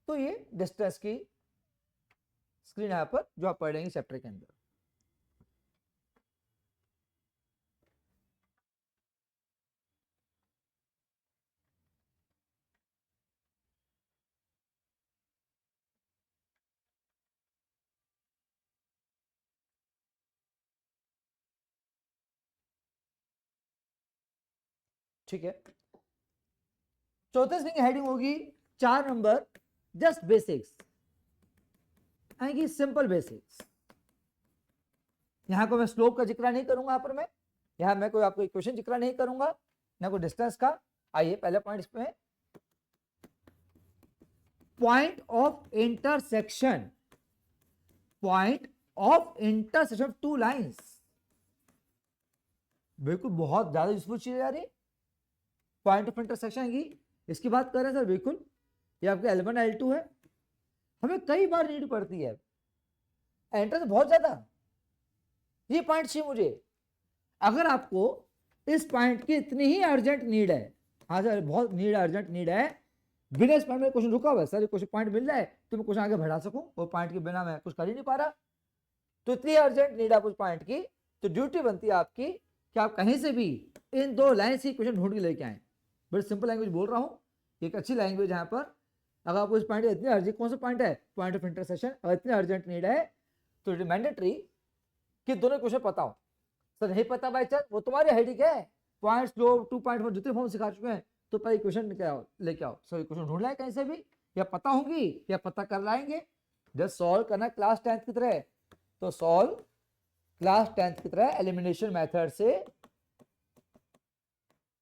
तो ये डिस्टेंस की स्क्रीन यहाँ पर जो आप पढ़ेंगे चैप्टर के अंदर। ठीक है, चौथे की हेडिंग होगी 4 नंबर, जस्ट बेसिक्स, आएगी सिंपल बेसिक्स। यहां को मैं स्लोप का जिक्र नहीं करूंगा, यहाँ पर मैं कोई आपको इक्वेशन जिक्र नहीं करूंगा, ना कोई डिस्टेंस का। आइए पहले पॉइंट इसमें, point of intersection, point of intersection two lines, बिल्कुल बहुत ज्यादा यूजफुल चीज आ रही है। पॉइंट ऑफ इंटरसेक्शन की इसकी बात कर रहे हैं सर, बिल्कुल ये आपका L1 L2 है, हमें कई बार नीड पड़ती है, एंटर तो बहुत ज्यादा, ये पॉइंट चाहिए मुझे। अगर आपको इस पॉइंट की इतनी ही अर्जेंट नीड है, हाँ सर बहुत नीड अर्जेंट नीड है, बिना इस पॉइंट में क्वेश्चन रुका हुआ है सर, क्वेश्चन पॉइंट मिल जाए तो मैं क्वेश्चन आगे बढ़ा सकूं, वो पॉइंट के बिना मैं कुछ कर ही नहीं पा रहा, तो इतनी अर्जेंट नीड है उस पॉइंट की, तो ड्यूटी बनती है आपकी कि आप कहीं से भी इन दो लाइन से क्वेश्चन ढूंढ के लेके आए। बड़ी सिंपल लैंग्वेज बोल रहा हूँ, एक अच्छी लैंग्वेज यहाँ पर। अगर आपको इस पॉइंट इतनी अर्जेंट, कौन सा पॉइंट है, पॉइंट ऑफ इंटरसेक्शन, अगर इतनी अर्जेंट नीड है तो इट इज मैंडेटरी कि दोनों क्वेश्चन पता हो। सर नहीं पता बाई चांस, वो तुम्हारी हेडिक है, पॉइंट्स जो 2.1 जितने फॉर्म सिखा चुके हैं, तो पहले क्वेश्चन लेके आओ, सभी क्वेश्चन ढूंढ लाए कहीं से भी, या पता होंगी या पता कर लाएंगे। जस्ट सॉल्व करना क्लास 10th की तरह, तो सॉल्व क्लास 10th की तरह एलिमिनेशन मेथड से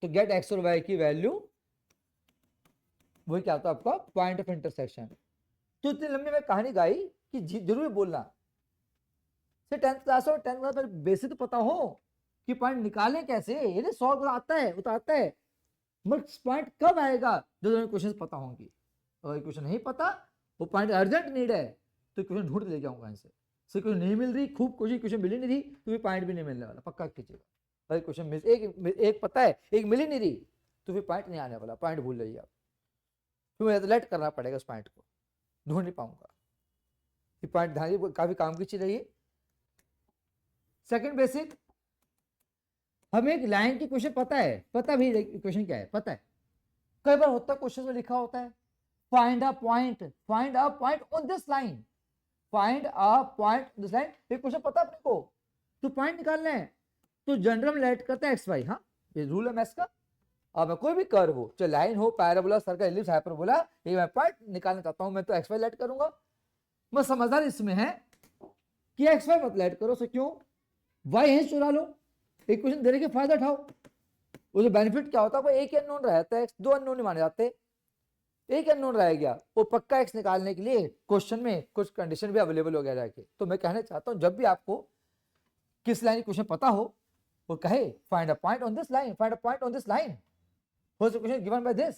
तो गेट एक्स और वाई की वैल्यू, वही क्या होता है आपका पॉइंट ऑफ इंटरसेक्शन। तो इतनी लंबी मैं कहानी गाई कि जरूर बोलना से 10th क्लास और 10th क्लास में बेसिक तो पता हो कि पॉइंट निकालें कैसे, ये सॉल्व आता है, वो तो आता है, मगर पॉइंट कब आएगा जो तुम्हें क्वेश्चन पता होंगी। अगर क्वेश्चन नहीं पता, वो पॉइंट अर्जेंट नीड है, तो क्वेश्चन ढूंढ लेके आऊंगा इनसे। से क्वेश्चन नहीं मिल रही, खूब कोशिश, क्वेश्चन मिल ही नहीं रही, तो भी पॉइंट भी नहीं मिलने वाला, पक्का कीजिएगा। अगर क्वेश्चन मिल एक पता है, एक मिल ही नहीं रही, तो फिर पॉइंट नहीं आने वाला, पॉइंट भूल जाइए आप, फिर मुझे लेट करना पड़ेगा, उस पॉइंट को ढूंढ नहीं पाऊंगा। ये पॉइंट ध्यान काफी काम की चीज रही। सेकंड बेसिक, हमें एक लाइन की क्वेश्चन पता है, पता भी क्वेश्चन क्या है पता है, कई बार होता है क्वेश्चन में लिखा होता है find a point on this line, find a point this line, ये क्वेश्चन पता अपने को, तो पॉइंट निकालना है, तो जनरल लेट करते हैं एक्स वाई। हाँ, ये रूल है मैथ्स का। अब मैं कोई भी कर्व हो, चाहे लाइन हो, पैराबोला, सर्कल, एलिप्स, हाइपरबोला, ये मैं पॉइंट निकालना चाहता हूं, मैं तो एक्स वाई लेट करूंगा। मैं समझदार इसमें है कि एक्स वाई मत लेट करो, सो क्यों, वाई यहीं चुरा लो, एक क्वेश्चन देने के फायदा उठाओ। उसमें बेनिफिट क्या होता है, कोई एक अननोन रहता है, दो अननोन नहीं माने जाते, एक अननोन रह गया, वो पक्का एक्स निकालने के लिए क्वेश्चन में कुछ कंडीशन भी अवेलेबल हो गया जाके। तो मैं कहना चाहता हूं, जब भी आपको किस लाइन क्वेश्चन पता हो, वो कहे find a point on this line, find a point on this line, हो question given by this,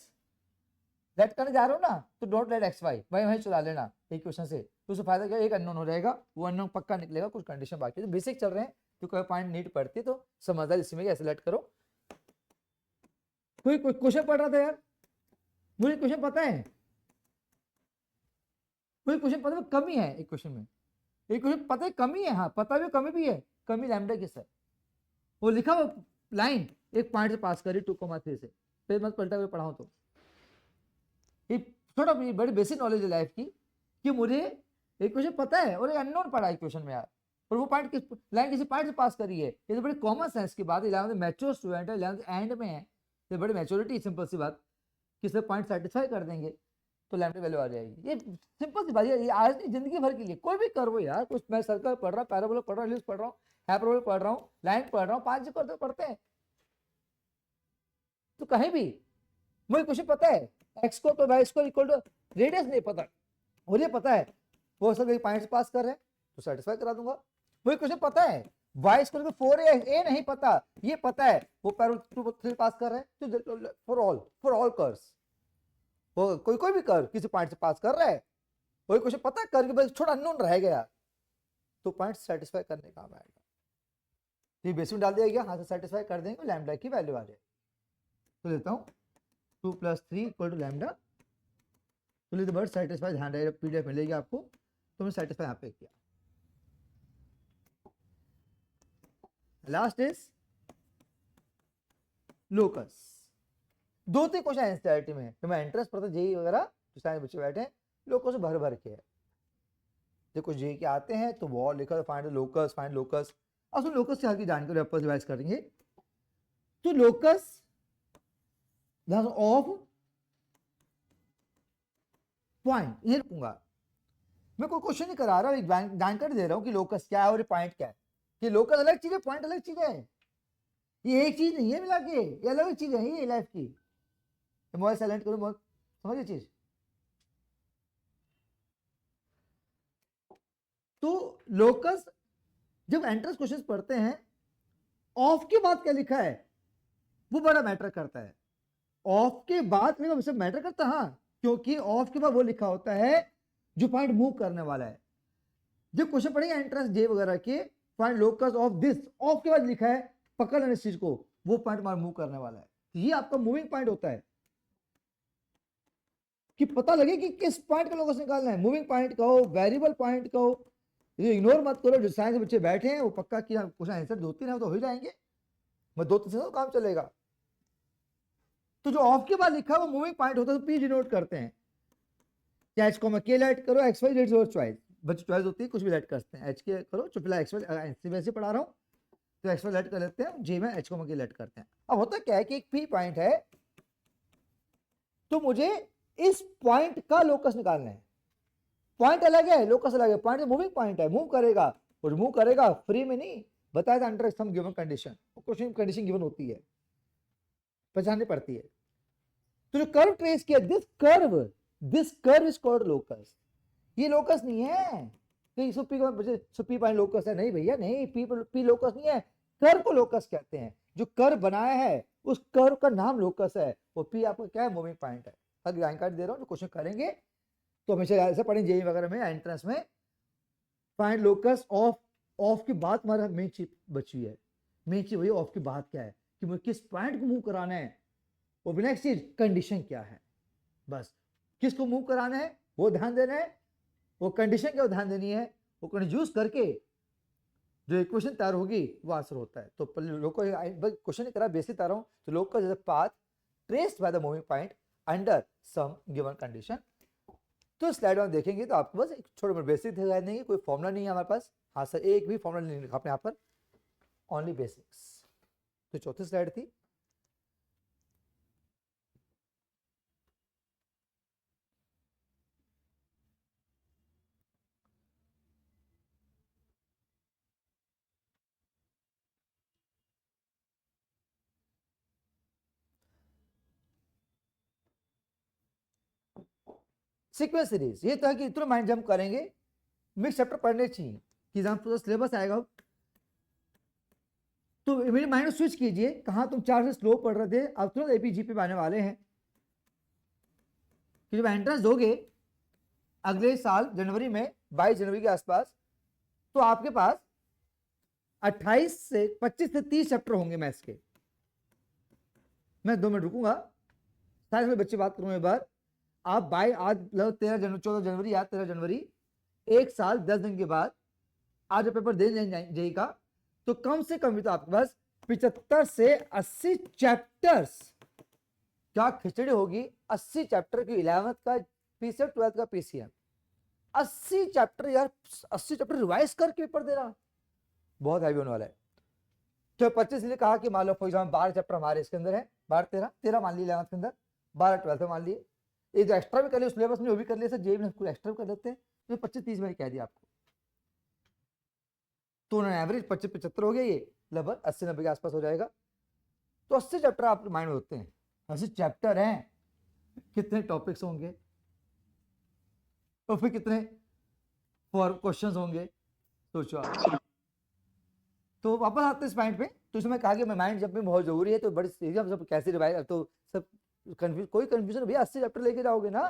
let करने जा रहे हो ना, तो डोंट लेट एक्स वाई, भाई वहीं चुरा लेना एक क्वेश्चन से, तो उससे फायदा क्या, एक अननोन हो जाएगा, वो अननोन पक्का निकलेगा, कुछ कंडीशन बाकी है। तो बेसिक चल रहे हैं, तो कोई पॉइंट नीड पड़ती तो समझदार इसमें ऐसे लेट करो। कोई क्वेश्चन पढ़ रहा था यार, मुझे क्वेश्चन पता है, मुझे क्वेश्चन पता है, कमी है एक क्वेश्चन में, एक क्वेश्चन पता है कमी है, हाँ पता भी कमी भी है, कमी लैम्डा किस है, वो लिखा वो लाइन एक पॉइंट से पास करी 2,3 से, फिर मत पलटा हुए पढ़ाऊं तो ये थोड़ा बड़ी बेसिक नॉलेज है लाइफ की, कि मुझे एक क्वेश्चन पता है और एक अननोन पढ़ा है क्वेश्चन में यार, और वो पॉइंट लाइन किसी पॉइंट से पास करी है, ये तो बड़ी कॉमन सेंस की बात है, 11th मैच्योर स्टूडेंट है, 11th एंड में है, ये बड़ी मैच्योरिटी, सिंपल सी बात, किसी पॉइंट सेटिस्फाई कर देंगे तो लैम्डा वैल्यू आ जाएगी। ये सिंपल सी बात है, ये आज नहीं जिंदगी भर के लिए, कोई भी कर वो यार, कुछ मैं सर्कल पढ़ रहा हूँ, पैराबोला पढ़ रहा हूँ, एलिप्स पढ़ रहा हूँ, हाइपरबोला पढ़ रहा हूँ, लाइन पढ़ रहा हूँ, 5 करते पढ़ते हैं, तो कहीं भी मुझे क्वेश्चन पता है, एक्स को तो Y square equal to radius नहीं पता, मुझे पता है वो सब एक पॉइंट से पास कर रहे हैं, तो सेटिस्फाई करा दूंगा। मुझे क्वेश्चन पता है वाई स्क्वायर को 4a नहीं पता, ये पता है वो पैराबोला 2 पास कर रहे हैं, तो फॉर ऑल कर्व्स, वो कोई भी कर्व किसी पॉइंट से पास कर रहा है, वही क्वेश्चन पता है करके बस थोड़ा अननोन रह गया, तो पॉइंट सेटिस्फाई करने काम आएगा। ये बेसिक डाल दिया गया, हाथ से सेटिस्फाई कर देंगे, लैम्डा की वैल्यू आ जाए, तो लेता हूँ 2 + 3 = लैम्डा, तो लिख द वर्ड सेटिस्फाई, ध्यान रहे पीडीएफ मिलेगी आपको, तो मैं सेटिस्फाई यहाँ पे किया। Last is locus, 2-3 question NCERT में, तो मैं एंट्रेंस पर जेई वगैरह जो सारे बच्चे बैठे हैं, लोकस से भर के है, देखो जेई के आते हैं तो वो लिखा फाइंड लोकस, फाइंड लोकस, अब सुन लोकस से हल्की जानकारी वापस रिवाइज करेंगे। तो लोकस ऑफ पॉइंट, ये रखूंगा मैं, कोई क्वेश्चन नहीं करा रहा, एक जानकारी दे रहा हूं कि लोकस क्या है और पॉइंट क्या है, कि लोकस अलग चीज है, पॉइंट अलग चीज है, ये एक चीज नहीं है मिला के, ये अलग चीज है, ये लाइफ की। मोबाइल साइलेंट करूं, समझिए चीज। तो लोकस जब एंट्रेंस क्वेश्चन पढ़ते हैं, ऑफ के बाद क्या लिखा है वो बड़ा मैटर करता है, ऑफ के बाद मैटर करता है, हाँ, क्योंकि ऑफ के बाद वो लिखा होता है जो पॉइंट मूव करने वाला है। जब क्वेश्चन पढ़ेंगे एंट्रेंस जे वगैरह के, find locus of this, of के बाद लिखा है पकड़ लेने इस चीज को, वो पॉइंट मार मूव करने वाला है, ये आपका मूविंग पॉइंट होता है, कि पता लगे कि किस पॉइंट का लोकस निकालना है, मूविंग पॉइंट कहो, वेरिएबल पॉइंट कहो, ये इग्नोर मत करो, जो साइंस बच्चे बैठे हैं वो पक्का किया क्वेश्चन आंसर 2-3 है तो हो ही जाएंगे, मैं 2-3 से तो काम चलेगा। तो जो ऑफ के बाद लिखा है वो मूविंग पॉइंट होता है, तो पी डिनोट करते हैं। क्या एच को के लाइट करो, X Y Z your choice, बच्चे चॉइस होती है, कुछ भी लाइट कर सकते हैं। एच के करो, जो फिलहाल एक्स वाई वैसे पढ़ा रहा हूँ तो एक्स वाई लाइट कर लेते हैं, जे में एच को के लाइट करते हैं। अब होता क्या है कि एक पी पॉइंट है, तो मुझे इस पॉइंट का लोकस निकालना है। पॉइंट अलग है, लोकस अलग है। पॉइंट मूविंग पॉइंट है, मूव करेगा, और मूव करेगा फ्री में नहीं, बताया था under some given condition. Question condition given होती है, पहचाननी पड़ती है। तो जो कर्व ट्रेस किया, this curve is called locus. ये लोकस नहीं है कि सुपी पॉइंट लोकस है, नहीं भैया नहीं, पी लोकस नहीं है, कर्व को लोकस कहते हैं। जो कर्व बनाया है उस कर्व का नाम लोकस है, और पी आपका क्या है, मूविंग पॉइंट है। अगर लाइन कार्ड दे रहा हूं, जो क्वेश्चन करेंगे तो हमेशा ऐसे पढ़ेंगे जेई वगैरह में, एंट्रेंस में, फाइंड लोकस ऑफ की बात हमारा मेन चीज बची है। मेन चीज वही ऑफ की बात क्या है कि मुझे किस पॉइंट को मूव कराना है, और नेक्स्ट चीज कंडीशन क्या है। बस किसको मूव कराना है वो ध्यान देना है, वो कंडीशन क्या ध्यान देनी है, वो कंडीशन यूज करके जो इक्वेशन तैयार होगी वो आंसर होता है। तो क्वेश्चन करा बेसिक तैयार हूं, तो लोग का जैसे path traced by the moving point under some given condition. तो स्लाइड में देखेंगे तो आपको बस एक छोटे मोटे बेसिक दिखाई देंगे, कोई फॉर्मूला नहीं है हमारे पास। हाँ सर, एक भी फॉर्मूला नहीं लिखा आपने यहाँ पर, ओनली बेसिक्स। तो चौथी स्लाइड थी। सीक्वेंस सीरीज ये तो है कि इतना माइंड जंप करेंगे, मिक्स चैप्टर पढ़ने चाहिए कि जहां पूरा सिलेबस आएगा तो मेरे माइंड स्विच कीजिए, कहां तुम 4 से स्लो पढ़ रहे थे, अब तुरंत एपीजीपी में आने वाले हैं। कि जब एंट्रेंस दोगे अगले साल जनवरी में, 22 जनवरी के आसपास, तो आपके पास 28 से 25 से 30 चैप्टर होंगे मैथ्स के। मैं 2 मिनट रुकूंगा, सारे बच्चे बात करूंगा एक बार। आप बाई आज 13 जनवरी 14 जनवरी या 13 जनवरी, एक साल 10 दिन के बाद आज पेपर दे जेई का, तो कम से कम भी तो आपके पास 75 से 80 चैप्टर्स, क्या खिचड़ी होगी। 80 चैप्टर की 11th का पीसीएम, 12th का पीसीएम, 80 चैप्टर यार, 80 चैप्टर रिवाइज करके पेपर दे रहा, बहुत हैवी होने वाला है। तो 25 इसलिए कहा कि मान लो फॉर एग्जाम्पल 12 चैप्टर हमारे इसके अंदर है, 12-13 मान लिए 11th के अंदर, 12-12 मान लिए, ये जो एक्स्ट्रा भी कर लिया सिलेबस में वो भी कर लिया सर, जेई में कुछ एक्स्ट्रा भी कर लेते हैं, तो 25-30 मैंने कह दिया आपको। तो उन्होंने एवरेज 25-75 हो गया, ये लगभग 80-90 के आसपास हो जाएगा। तो 80 चैप्टर आपके माइंड में होते हैं, 80 चैप्टर हैं, कितने टॉपिक्स होंगे, तो फिर कितने फॉर क्वेश्चंस होंगे, सोचो आप। तो वापस आते हैं इस पॉइंट पे, तो इसमें कहा कि माइंड जब भी बहुत जरूरी है, तो बड़ी सब कैसे रिवाइज, तो सब कोई कंफ्यूजन भैया, 80 चैप्टर लेके जाओगे ना,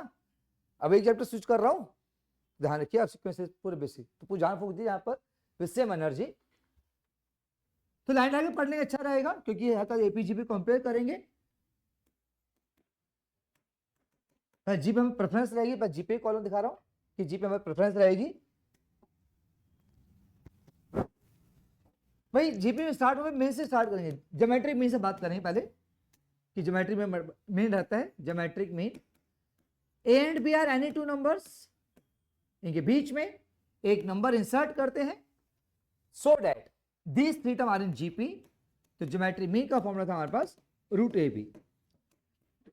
अब एक चैप्टर स्विच कर रहा हूं, ध्यान रखिए आप सीक्वेंस पूरे बेसिक, तो पूरा जान फूक दीजिए यहाँ पर विद सेम एनर्जी। तो लाइन आगे पढ़ने अच्छा रहेगा, क्योंकि एपीजीपी कंपेयर करेंगे, जीपे में प्रेफरेंस रहेगी, बस जीपे कॉलम दिखा रहा हूं कि जीपे में प्रेफरेंस रहेगी। भाई जीपी में स्टार्ट होगा, मेन से स्टार्ट करेंगे, ज्योमेट्रिक मीन से बात करेंगे पहले, कि ज्योमेट्रिक में मेन रहता है geometric mean. A and B are any 2 numbers, इनके बीच में एक नंबर इंसर्ट करते हैं, so that this 3 term are in GP. तो ज्योमेट्रिक मीन का फॉर्मूला था हमारे पास रूट ए बी,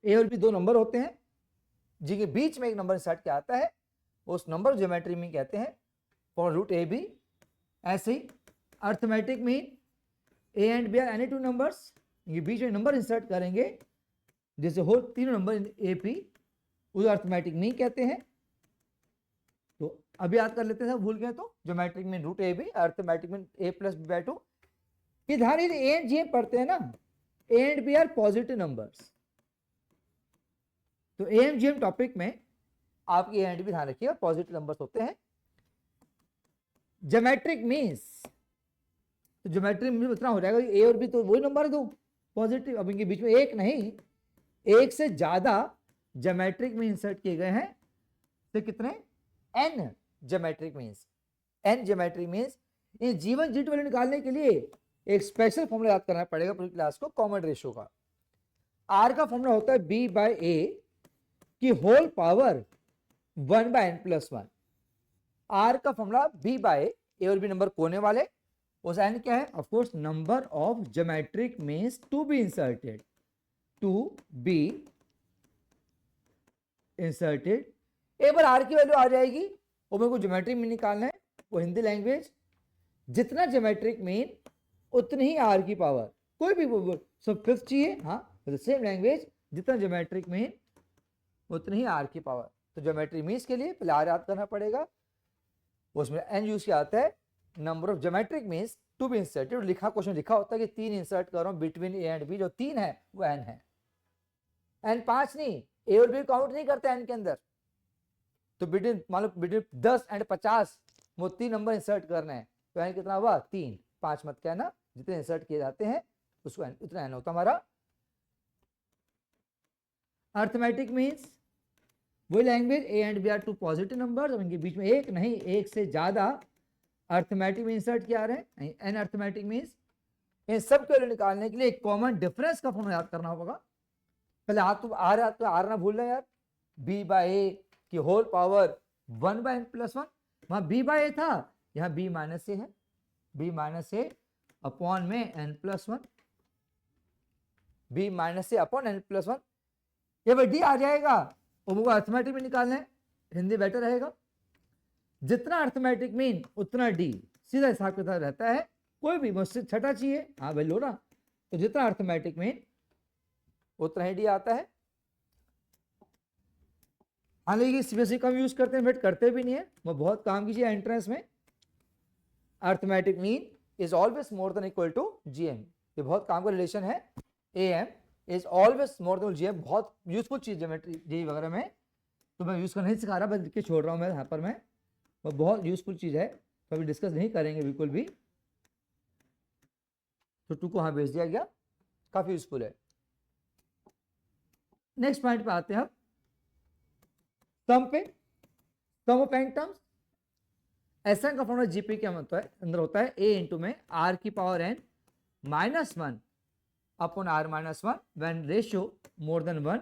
ए और बी 2 नंबर होते हैं, जिनके बीच में एक नंबर इंसर्ट किया आता है, उस नंबर ज्योमेट्रिक मीन कहते हैं फॉर रूट ए बी। ऐसे ही arithmetic mean, A and B are any 2 numbers, ये बीच में नंबर इंसर्ट करेंगे, जैसे हो 3 नंबर इन ए पी, उसे अर्थमेटिक मीन कहते हैं। तो अभी याद कर लेते हैं, भूल गए तो geometric mean root A B, arithmetic mean A plus B by 2। ध्यान ए एंड जी पढ़ते हैं ना, A and B are positive numbers, तो A M G M topic में आपकी ए एंड बी ध्यान रखिएगा पॉजिटिव नंबर्स होते हैं। ज्योमेट्रिक मीन्स, तो ज्योमेट्रिक मीन इतना हो जाएगा, ए और बी तो वही नंबर है 2 पॉजिटिव, अब इनके बीच में एक नहीं, एक से ज्यादा ज्योमेट्रिक मीन इंसर्ट किए गए हैं, तो कितने, n geometric means, n geometric means. इन जीवन जीट वैल्यू निकालने के लिए एक स्पेशल फॉर्मूला याद करना पड़ेगा पूरी क्लास को कॉमन रेशियो का। आर का फॉर्मूला होता है बी बाय ए की होल पावर 1/n+1। आर का फॉर्मूला बी बाय ए और बी नंबर कोने वाले, उस एन क्या है, of course number of geometric means to be inserted, to be inserted. एक बार आर की वैल्यू आ जाएगी, वो मेरे को ज्योमेट्रिक मीन निकालना है, वो हिंदी लैंग्वेज, जितना ज्योमेट्रिक मीन उतनी ही आर की पावर, कोई भी सब फिफ्थ चाहिए, हाँ सेम लैंग्वेज, जितना ज्योमेट्रिक मीन उतनी ही आर की पावर। तो ज्योमेट्रिक मीन्स के लिए पहले आर याद करना पड़ेगा, उसमें एन यूज किया आता है, number of geometric means to be inserted. लिखा क्वेश्चन लिखा होता है कि 3 इंसर्ट कर रहा हूं बिटवीन ए एंड बी, जो 3 है वो एन है, एन 5 नहीं, ए और बी काउंट नहीं करते एन के अंदर। तो बिटवीन मान लो बिटवीन 10 एंड 50 वो 3 नंबर इंसर्ट करना है, तो एन कितना हुआ 3, 5 मत कहना, जितने इंसर्ट किए जाते हैं उसको एन, उतना एन होता हमारा। अर्थमेटिक मीन्स वही language, A and B are two positive number, इनके बीच में एक नहीं एक से ज्यादा अर्थमेटिक में इंसर्ट किया रहे हैं, एन अर्थमेटिक मीन्स। इन सब को निकालने के लिए एक कॉमन डिफरेंस का फॉर्मूला याद करना होगा। पहले आर ना भूलना यार, बी बाय ए की होल पावर 1/n+1, वहां बी बाय ए था, यहाँ बी माइनस ए है, बी माइनस ए अपॉन में n+1, बी माइनस ए अपॉन n+1। ये भाई डी आ जाएगा, वो अर्थमेटिक में निकालना है, हिंदी बेटर रहेगा। जितना अर्थमेटिक मीन उतना डी, सीधा हिसाब किताब रहता है, कोई भी मुझसे छठा चाहिए, हाँ भाई लो ना, तो जितना अर्थमेटिक मीन उतना ही डी आता है। हालांकि सीबीएसई कम यूज करते हैं, बट करते भी नहीं है, वो बहुत काम कीजिए एंट्रेंस में। Arithmetic mean is always more than equal to GM, ये बहुत काम का रिलेशन है। AM is always more than GM, बहुत यूजफुल चीज ज्योमेट्री जेई वगैरह में, तो मैं यूज करना नहीं सिखा रहा, बस लिख के छोड़ रहा हूँ मैं यहाँ पर, मैं वो बहुत यूजफुल चीज है, तो अभी डिस्कस नहीं करेंगे बिल्कुल भी। तो 2 को हाँ भेज दिया गया, काफी यूजफुल है। नेक्स्ट पॉइंट पे आते हैं हम, सम पे, सम ऑफ n टर्म्स। ऐसा का फॉर्मूला जीपी के अंदर होता है a इंटू में r की power n -1 upon r -1 when ratio more than 1।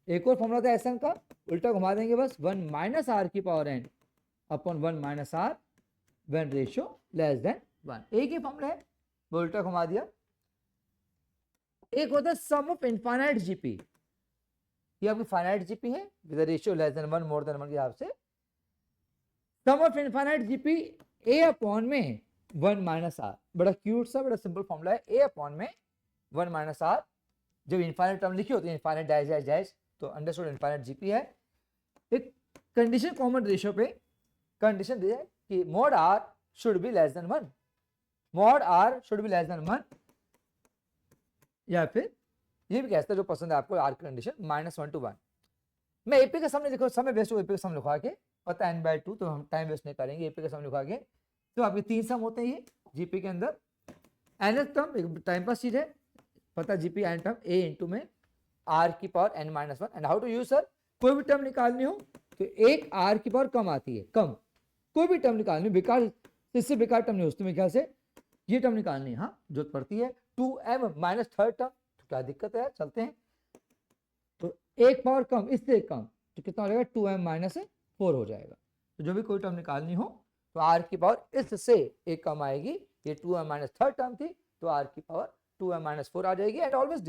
एक और फॉर्मूला था ऐसा का, उल्टा घुमा देंगे बस, 1 - r की power n upon 1 - r when ratio less than 1। एक ही फॉर्मूला है, वो उल्टा घुमा दिया। एक होता है सम ऑफ इनफाइनाइट जीपी, ये आपकी फाइनाइट जीपी है with ratio less than 1 more than 1 के हिसाब से। Sum of infinite GP a upon में 1 - r, बड़ा क्यूट सा बड़ा सिंपल फॉर्मूला है, a अपॉन में 1 - r। जब इनफाइनाइट टर्म लिखी होती है, इनफाइनाइट डैश तो अंडरस्टूड इनफाइनाइट जीपी है। एक कंडीशन कॉमन रेशियो पे कंडीशन दी है कि mode r should be less than 1, mode r should be less than 1, या फिर ये भी कहता है जो पसंद है आपको आर की कंडीशन -1 to 1। मैं एपी के सामने देखो, समय वेस्ट हो एपी के सामने लिखा के, पता है n/2, तो हम टाइम वेस्ट नहीं करेंगे, एपी के सामने लिखा के। तो आपके 3 सम होते हैं ये जीपी के अंदर। nth टर्म एक टाइम पास चीज है, पता GP N term a into में r की power n -1। And how to use sir, कोई भी टर्म निकालनी हो तो एक r की पावर कम आती है, कम कोई भी टर्म निकालनी हो, बेकार इससे बेकार टर्म नहीं हो, तुम्हें ख्याल से ये टर्म निकालनी है, हाँ जरूरत पड़ती है। 2m माइनस थर्ड टर्म, तो क्या दिक्कत है, चलते हैं। तो एक पावर कम, इससे कम, तो कितना हो जाएगा 2m - 4 हो जाएगा। तो जो भी कोई टर्म निकालनी हो तो r की पावर इससे एक कम आएगी, ये 2m - थर्ड टर्म थी, तो r की पावर 2m - 4 आ जाएगी। And always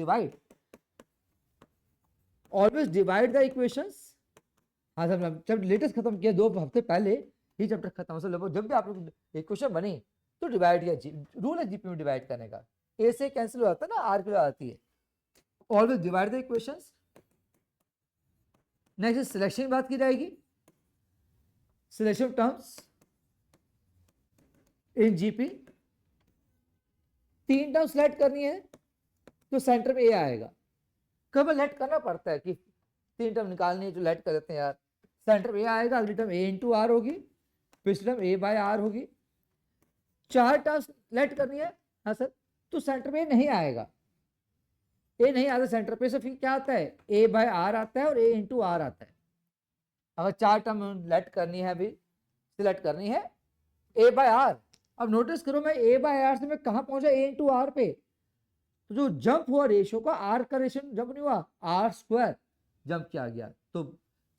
divide the equations. हाँ सर, जब लेटेस्ट खत्म किया 2 हफ्ते पहले ही चैप्टर खत्म, मतलब जब भी आप लोग इक्वेशन बनी तो डिवाइड किया, रूल है जीपी में डिवाइड करने का, ए से कैंसिल हो जाता है ना, आर की आती है। Always divide the equations. Next selection की बात की जाएगी, selection terms in GP. 3 term select करनी है तो सेंटर में ए आएगा। कब लेट करना पड़ता है कि 3 टर्म निकालनी है, जो लेट कर देते हैं यार, सेंटर में ए आएगा, अगली टर्म ए इंटू आर होगी, पिछली टर्म ए बाय आर होगी। 4 टर्म लेट करनी है, हाँ सर, तो सेंटर में नहीं आएगा, ए नहीं आता सेंटर पे, से फिर क्या आता है, ए बाय आर आता है और ए इंटू आर आता है। अगर 4 टर्म लेट करनी है, अभी सिलेक्ट करनी है ए बाय आर, अब नोटिस करो मैं a बाय आर से मैं कहां पहुंचा, a इंटू आर पे। तो जो जंप हुआ रेशियो का, आर का रेशियो जंप नहीं हुआ, आर स्क्वायर जंप किया गया। तो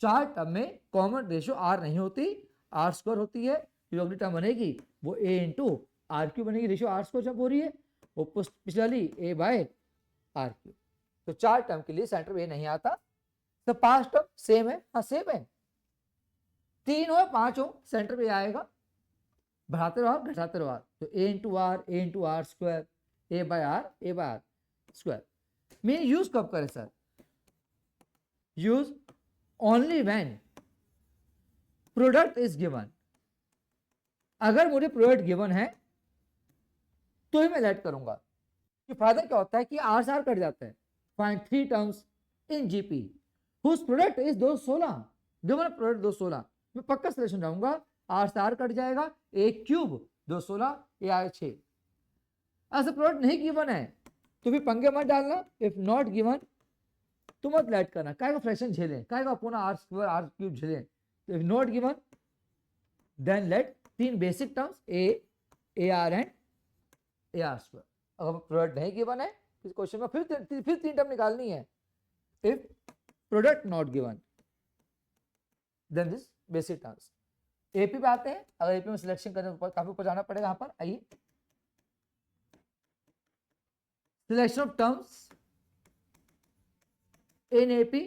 चार टर्म में कॉमन रेशियो आर नहीं होती, आर स्क्वायर होती है। जो अगली टर्म बनेगी वो a इंटू आर क्यू बनेगी, रेशियो आर स्क्वायर जंप हो रही है, वो पिछली a बाय आर क्यू। तो चार टर्म के लिए सेंटर में नहीं आता। तो पांच टर्म सेम है, हाँ सेम है, तीन हो पांच हो सेंटर पे आएगा, बढ़ाते रहो आप घटाते रहो आप। तो a इंटू R square, A by R square. Mean use कब करें sir, use only when product is given. अगर मुझे प्रोडक्ट गिवन है तो ही मैं लेट करूंगा। कि फायदा क्या होता है कि आर से आर कट जाते हैं। Find three terms in GP whose product is 216, given product 216, मैं पक्का सिलेक्शन जाऊंगा, आर से आर कट जाएगा, ए क्यूब 216, ए आर 6। ऐसा प्रोडक्ट नहीं गिवन है तो फिर पंगे मत डालना, इफ नॉट गिवन तो मत लेट करना, काय का फ्रैक्शन झेलें, काय का अपना आर स्क्वायर आर क्यूब झेलें। तो if not given then let तीन basic terms A R and A R square. अगर प्रोडक्ट नहीं गिवन है इस क्वेश्चन में फिर तीन टर्म निकालनी है। If product not given then this basic terms. AP पे आते हैं, अगर एपी में सिलेक्शन करने पर काफी ऊपर जाना पड़ेगा। यहां पर आइए, selection of terms in AP,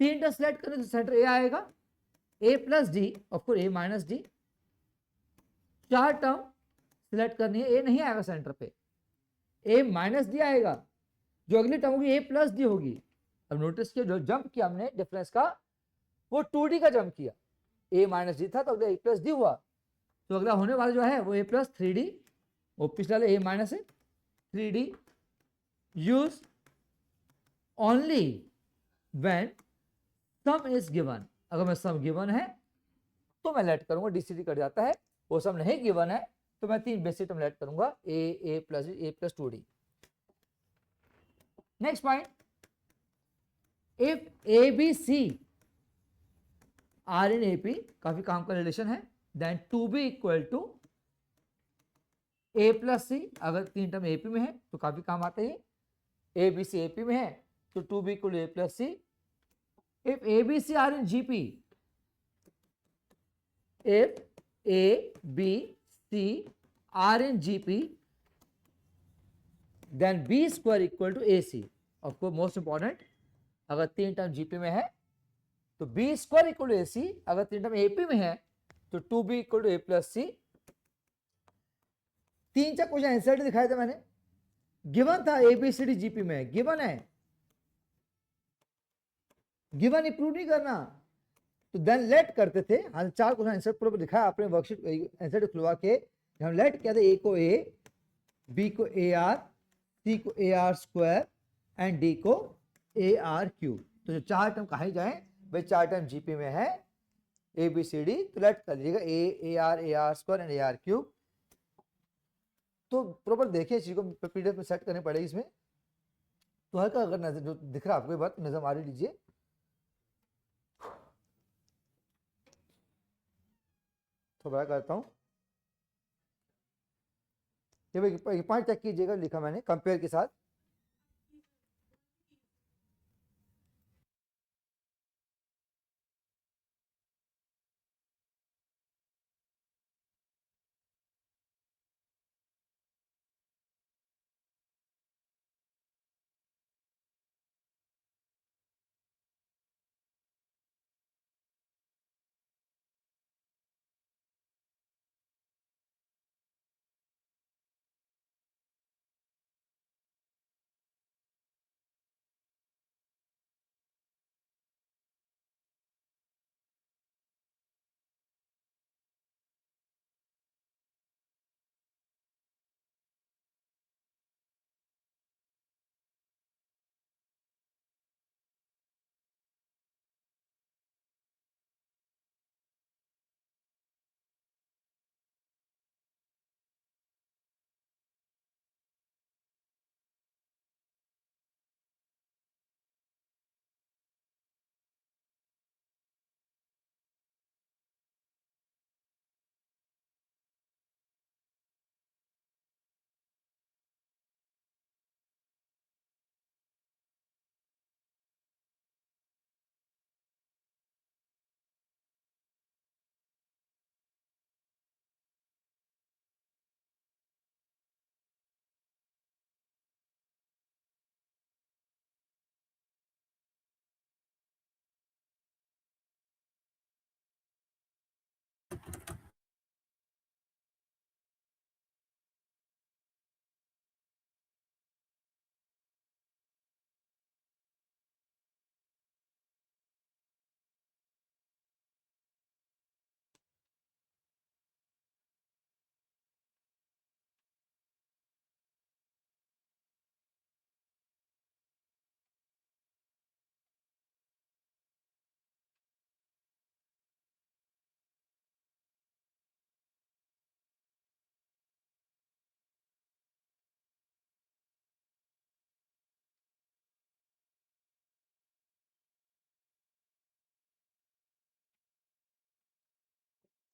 तीन टर्म सिलेक्ट करने तो सेंटर ए आएगा, ए प्लस डी, ऑफकोर्स ए माइनस डी। चार टर्म सिलेक्ट करनी है, ए नहीं आएगा सेंटर पे, ए माइनस डी आएगा, जो अगली टर्म होगी ए प्लस डी होगी। अब नोटिस किया जो जंप किया हमने डिफरेंस का वो 2D का जंप किया, ए माइनस डी था तो अगला ए प्लस डी हुआ, तो अगला होने वाला जो है वो ए प्लस 3D, वो पिछला ए माइनस है 3D। Use only when some is given, अगर मैं सम गिवन है तो मैं लेट करूंगा, डीसीडी कट जाता है। वो सम नहीं गिवन है तो मैं तीन बेसिक टर्म लेट करूंगा, A plus 2D। Next point, if A B C are in AP, काफी काम का रिलेशन है, then 2B equal to A plus C. अगर तीन टर्म एपी में है तो काफी काम आते हैं, ए बी सी एपी में है तो 2B equal to A plus C. If A B C are in GP, if A B C are in GP then B square equal to A C. Of course most important, अगर तीन term GP में है तो B square equal to A C, अगर तीन term AP में है तो 2B equal to A plus C. तीन चार क्वेश्चन आंसर दिखाए थे मैंने, गिवन था एबीसीडी जीपी में, गिवन है, गिवन ही प्रूव नहीं करना, तो देन लेट करते थे। हाँ चार क्वेश्चन आंसर पूरा दिखाया आपने वर्कशीट आंसर खुलवा के, हम लेट किया था, ए को ए, बी को ए आर, सी को ए आर स्क्वायर एंड डी को ए आर क्यूब। तो जो चार टर्म कहा जाए भाई, चार टर्म जीपी में है ए बी सी डी, तो लेट कर लीजिएगा ए R square and A are cube. तो प्रॉपर देखिए चीज को, पीडीएफ में सेट करनी पड़ेगी इसमें। तो हल्का अगर नजर जो दिख रहा है आपको बात नजर मारी लीजिए, तो बड़ा करता हूं, ये पॉइंट चेक कीजिएगा, लिखा मैंने कंपेयर के साथ।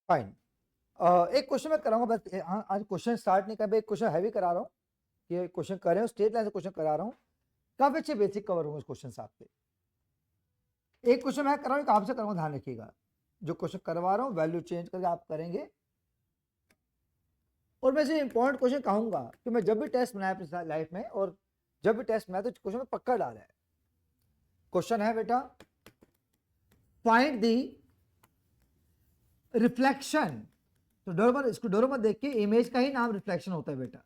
फाइन। एक क्वेश्चन मैं कराऊंगा बस, हाँ आज क्वेश्चन स्टार्ट नहीं कर, एक क्वेश्चन हैवी करा रहा हूँ, ये क्वेश्चन कर रहे हो स्टेट लाइन से क्वेश्चन करा रहा हूँ, काफी अच्छे बेसिक कवर होंगे क्वेश्चन आपके। एक क्वेश्चन मैं कर रहा हूँ, एक आपसे करूंगा, ध्यान रखिएगा, जो क्वेश्चन करवा रहा हूँ वैल्यू चेंज करके आप करेंगे। और मैं से इंपॉर्टेंट क्वेश्चन कहूंगा कि मैं जब भी टेस्ट बनाया अपनी लाइफ में, और जब भी टेस्ट बनाया तो क्वेश्चन में पक्का डाला है। क्वेश्चन है बेटा, फाइंड दी रिफ्लेक्शन, तो डरो मत, इसको डरो मत देख के, इमेज का ही नाम रिफ्लेक्शन होता है बेटा।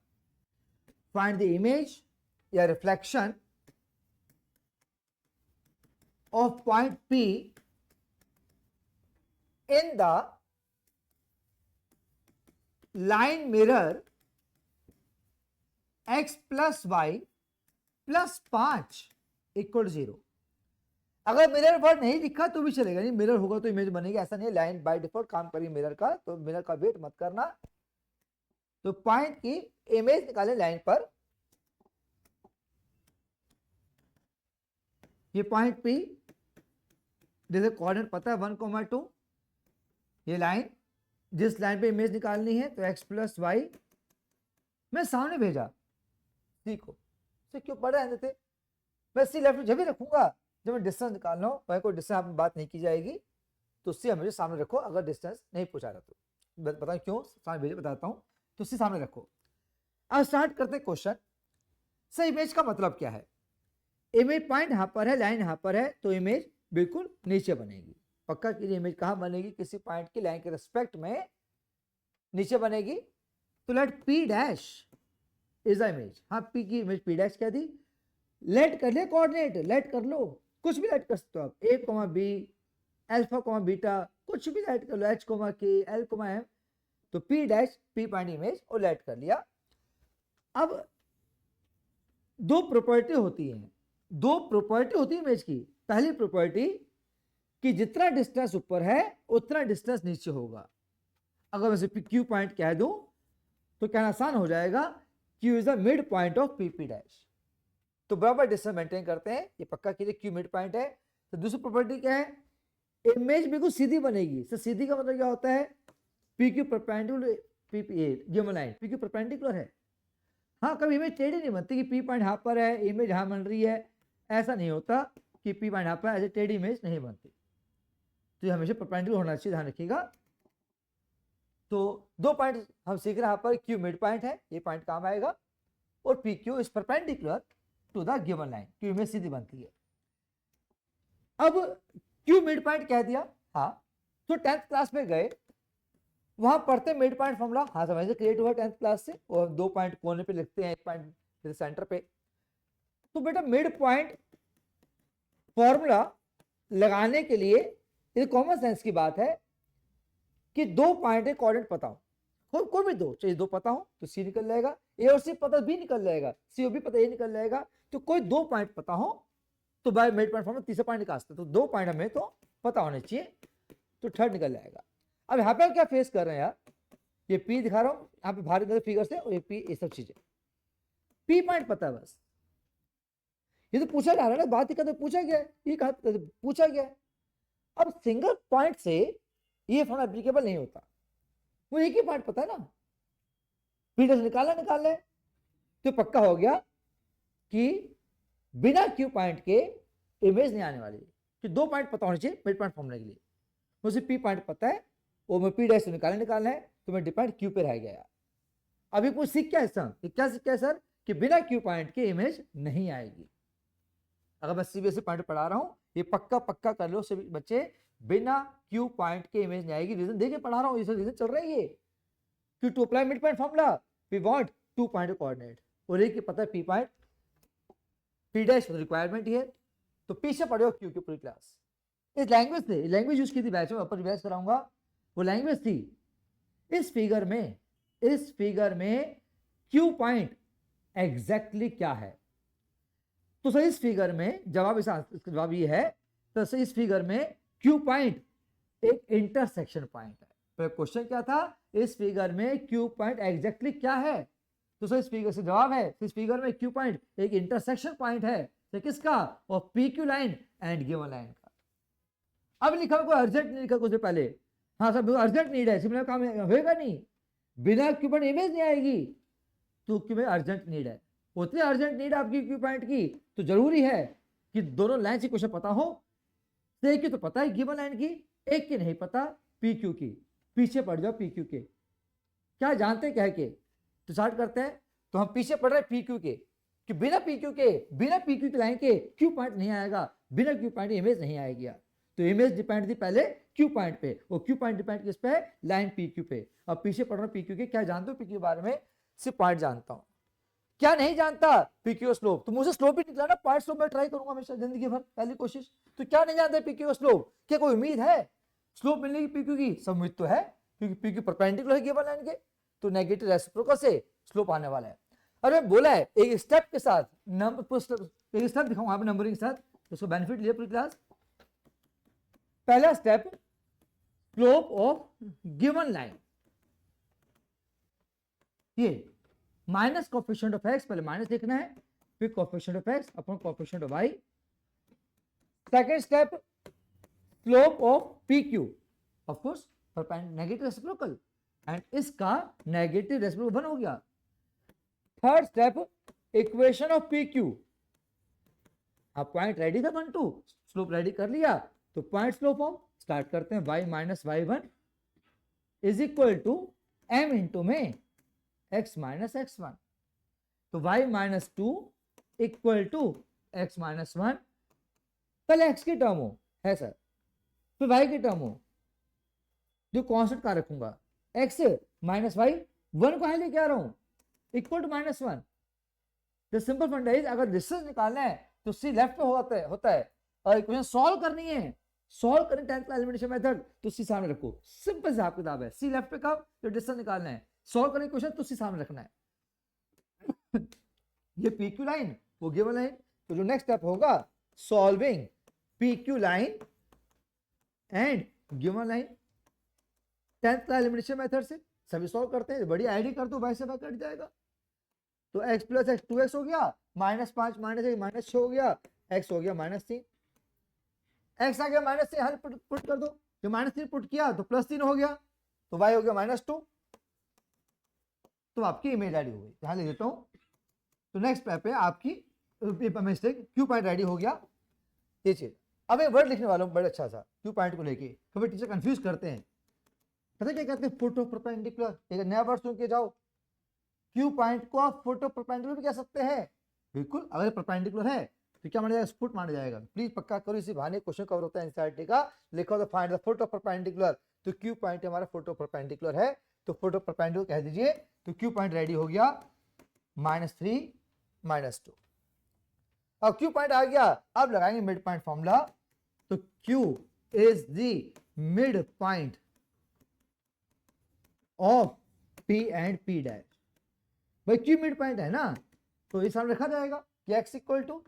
फाइंड द इमेज या reflection of point P in the line mirror x plus Y plus 5 equal 0। अगर मिरर वर्ड नहीं दिखा तो भी चलेगा, नहीं मिरर होगा तो इमेज बनेगी, ऐसा नहीं है। लाइन बाय डिफॉल्ट काम करेगी मिरर का, तो मिरर का वेट मत करना। तो पॉइंट की इमेज निकाले लाइन पर, ये पॉइंट P, जैसे कोऑर्डिनेट पता है 1,2, ये लाइन, जिस लाइन पे इमेज निकालनी है, तो x प्लस वाई मैं सामने भेजा सी को, से क्यों पढ़ रहे थे, मैं सी लेफ्ट जब भी रखूंगा जब मैं डिस्टेंस निकालना हो, वह कोई डिस्टेंस आप बात नहीं की जाएगी, तो सी हमेशा सामने रखो। अगर डिस्टेंस नहीं पूछा रहा तो बताओ क्यों सामने भेजे, बताता हूं। तो सी सामने रखो। अब स्टार्ट करते हैं क्वेश्चन। सर इमेज का मतलब क्या है? इमेज पॉइंट यहां पर है, लाइन यहां पर है, तो इमेज बिल्कुल नीचे बनेगी। पक्का कीजिए, इमेज कहां बनेगी? किसी पॉइंट की लाइन के रिस्पेक्ट में नीचे बनेगी। तो let P dash is the image, हाँ P की इमेज P डैश क्या थी, लेट कर ले कोऑर्डिनेट, लेट कर लो, कुछ भी लेट कर सकते हो आप, a, b, अल्फा, बीटा, कुछ भी लेट कर लो, h, k, l, m। तो P dash P point image और लेट कर लिया। अब दो प्रॉपर्टी होती है, इमेज की। पहली प्रॉपर्टी कि जितना डिस्टेंस ऊपर है उतना डिस्टेंस नीचे होगा। अगर मैं Q पॉइंट कह दूं तो कहना आसान हो जाएगा, Q is the mid point of PP dash. तो बराबर डिस्टेंस मेंटेन करते हैं, ये पक्का कीजिए Q मिड पॉइंट है। तो दूसरी प्रॉपर्टी क्या है? इमेज बिल्कुल सीधी बनेगी। तो सीधी का मतलब क्या होता है? PQ perpendicular PPA, given line PQ perpendicular है। हाँ, कभी इमेज टेढ़ी नहीं बनती कि P पॉइंट यहां पर है, इमेज यहां बन रही है, ऐसा नहीं होता कि P पॉइंट यहां पर, ऐसे टेढ़ी इमेज नहीं बनती। तो ये हमेशा परपेंडिकुलर होना चाहिए, ध्यान रखिएगा। तो दो पॉइंट हम सीख रहे हैं, यहाँ पर Q मिड पॉइंट है, ये पॉइंट काम आएगा, और PQ is perpendicular to the given line, Q image सीधी बनती है। अब Q मिड पॉइंट कह दिया, हाँ, तो 10th क्लास में गए, वहां पढ़ते मिड पॉइंट फॉर्मूला, हाँ समझ से क्रिएट हुआ 10th क्लास से, और 2 पॉइंट कोने पे लिखते हैं, 1 पॉइंट सेंटर पे। तो बेटा मिड पॉइंट फॉर्मूला लगाने के लिए ये कॉमन सेंस की बात है कि 2 पॉइंट के कोऑर्डिनेट पता हो, कोई भी दो, चाहे 2 पता हो तो C निकल जाएगा, A और C पता भी निकल जाएगा, C और B पता A निकल जाएगा। तो कोई 2 पॉइंट पता हो तो बाय मिड पॉइंट फॉर्मूला तीसरा पॉइंट निकाल सकते, तो 2 पॉइंट हमें तो पता होने चाहिए, तो थर्ड निकल जाएगा। अब यहाँ पे हम क्या फेस कर रहे हैं यार, ये P दिखा रहा हूं यहाँ पे भारी फिगर से, और ये P, ये सब चीजें P पॉइंट पता है बस। ये तो पूछा जा रहा है ना, बात ही करते पूछा गया है, ये कहा पूछा गया है। अब सिंगल पॉइंट से ये फॉर्मूला एप्लीकेबल नहीं होता, वो एक ही पॉइंट पता है ना, P निकाल ले, तो पक्का हो गया कि बिना Q पॉइंट के इमेज नहीं आने वाली, कि 2 पॉइंट पता होने चाहिए मिड पॉइंट फॉर्मूले के लिए। मुझे P पॉइंट पता है, वो मैं P डैश से निकालना है, तो मैं डिपेंड Q पे रह गया। अभी कुछ सीख क्या है सर, क्या सीख क्या है सर, कि बिना Q पॉइंट के इमेज नहीं आएगी। अगर मैं CBSE पॉइंट पढ़ा रहा हूं, ये पक्का कर लो सभी बच्चे, बिना क्यू पॉइंट के इमेज नहीं आएगी। रीजन देके पढ़ा रहा हूँ, रीजन चल रहा है ये कि to apply mid point formula we want 2 point coordinate और एक पता है P point, P dash requirement ही है। तो पीछे पढ़ो क्यू की पूरी क्लास इस लैंग्वेज से, लैंग्वेज यूज की थी बैच में, ऊपर रिवाइज कराऊंगा। वो लैंग्वेज थी इस फिगर में क्यू पॉइंट एग्जैक्टली क्या है। तो सर इस फिगर में जवाब इसका जवाब ये है, तो सर इस फिगर में क्यू पॉइंट एक इंटरसेक्शन पॉइंट है। तो क्वेश्चन क्या था, इस फिगर में क्यू पॉइंट एग्जैक्टली क्या है। तो सर इस फिगर से जवाब है, इस फिगर में क्यू पॉइंट एक इंटरसेक्शन पॉइंट है। तो किसका, और P Q line and given line का। अब लिखा कोई अर्जेंट नहीं लिखा कुछ पहले, हाँ सर अर्जेंट नीड है, सिमिलर काम होएगा नहीं, बिना क्यू पॉइंट इमेज नहीं आएगी। तो क्यों अर्जेंट नीड है, उतनी अर्जेंट नीड आपकी क्यू पॉइंट की, तो जरूरी है कि दोनों लाइन से क्वेश्चन पता हो। एक की तो पता है गिवन लाइन की, एक की नहीं पता पी क्यू की। पीछे पड़ जाओ पी क्यू के, क्या जानते कह के तो स्टार्ट करते हैं। तो हम पीछे पड़ रहे पी क्यू के कि बिना पी क्यू की लाइन के क्यू पॉइंट नहीं आएगा, बिना क्यू पॉइंट इमेज नहीं आएगी। तो इमेज डिपेंड थी पहले क्यू पॉइंट पे, और क्यू पॉइंट डिपेंड किस पे, लाइन पी क्यू पे। अब पीछे पढ़ रहा हूं पी क्यू के, क्या जानते हो पी क्यू के बारे में, सिर्फ पॉइंट जानता हूं, क्या नहीं जानता पीक्यू स्लोप। तो मुझे स्लोप ही निकला ना, पॉइंट स्लोप में ट्राई करूंगा हमेशा जिंदगी भर, पहली कोशिश। तो क्या नहीं जानते पीक्यू स्लोप, क्या कोई उम्मीद है स्लोप मिलने की पीक्यू की, सब उम्मीद तो है क्योंकि पीक्यू परपेंडिकुलर है गिवन लाइन के, तो नेगेटिव रेसिप्रोकल से स्लोप आने वाला है। अरे बोला है एक स्टेप के साथ नंबर, एक स्टेप दिखाऊंगा आप नंबरिंग के साथ, उसको बेनिफिट लिया पूरी क्लास। पहला step slope of given line, ये माइनस कोफिशिएंट ऑफ एक्स, पहले माइनस लिखना है, फिर coefficient of X upon coefficient of Y. Second step slope of P Q, of course negative reciprocal, and इसका नेगेटिव रेसिप्रोकल 1 हो गया। Third step equation of P Q, अब point ready था 1 2, slope ready कर लिया, तो पॉइंट स्लोप हम start करते हैं, y minus y one is equal to m into में x माइनस एक्स वन। तो y minus two equal to x minus one, पहले x की टर्म हो है सर, फिर y की टर्म हो, जो कॉन्स्टेंट का रखूंगा, x माइनस वाई वन को है लेके आ रहा हूं equal to minus one. The simple funda is, अगर डिस्टेंस निकालना है तो सी लेफ्ट में होता है, और इक्वेशन सॉल्व करनी है, सॉल्व करें 10th एलिमिनेशन मेथड, तो सी सामने रखो, सिंपल हिसाब किताब है। सी लेफ्ट पे कब, जो डिस्टेंस निकालना है, सॉल्व करें क्वेश्चन तो सी सामने रखना है। ये पी क्यू लाइन, वो गिवन लाइन, तो जो नेक्स्ट स्टेप होगा solving P Q line and given line 10th elimination method से सभी सॉल्व करते हैं। बड़ी आईडी कर दो, वैसे कट जाएगा। तो x प्लस एक्स 2x हो गया, माइनस 5 माइनस 1 माइनस 6 हो गया, x हो गया माइनस 3, x आ गया माइनस 3, हल पुट कर दो, जो माइनस 3 पुट किया तो प्लस 3 हो गया, तो y हो गया माइनस 2। तो आपकी इमेज रेडी हो गई, यहां लिख देता हूं। तो नेक्स्ट स्टेप पे आपकी मिस्टेक क्यू पॉइंट रेडी हो गया, ये चीज। अब एक वर्ड लिखने वाला हूं बड़ा अच्छा सा क्यू पॉइंट को लेके, कभी टीचर कंफ्यूज करते हैं, पता क्या कहते हैं, फोटो परपेंडिकुलर। एक नया वर्ड सुन के जाओ, क्यू पॉइंट को आप फोटो परपेंडिकुलर भी कह सकते हैं, बिल्कुल। अगर परपेंडिकुलर है तो क्या माना जाएगा, फुट माना जाएगा। प्लीज पक्का करो, इसी बहाने क्वेश्चन कवर होता है एनसीईआरटी का। लिखो तो फाइंड द फोटो परपेंडिकुलर, तो क्यू पॉइंट हमारा फोटो परपेंडिकुलर है, तो फोटो परपेंडिकुलर कह दीजिए। तो क्यू पॉइंट रेडी हो गया -3 -2। अब क्यू पॉइंट आ गया, अब लगाएंगे मिड पॉइंट फॉर्मूला। तो Q is the mid point of P and P dash. भाई क्यू मिड पॉइंट है ना, तो इस सामने रखा जाएगा कि x equal to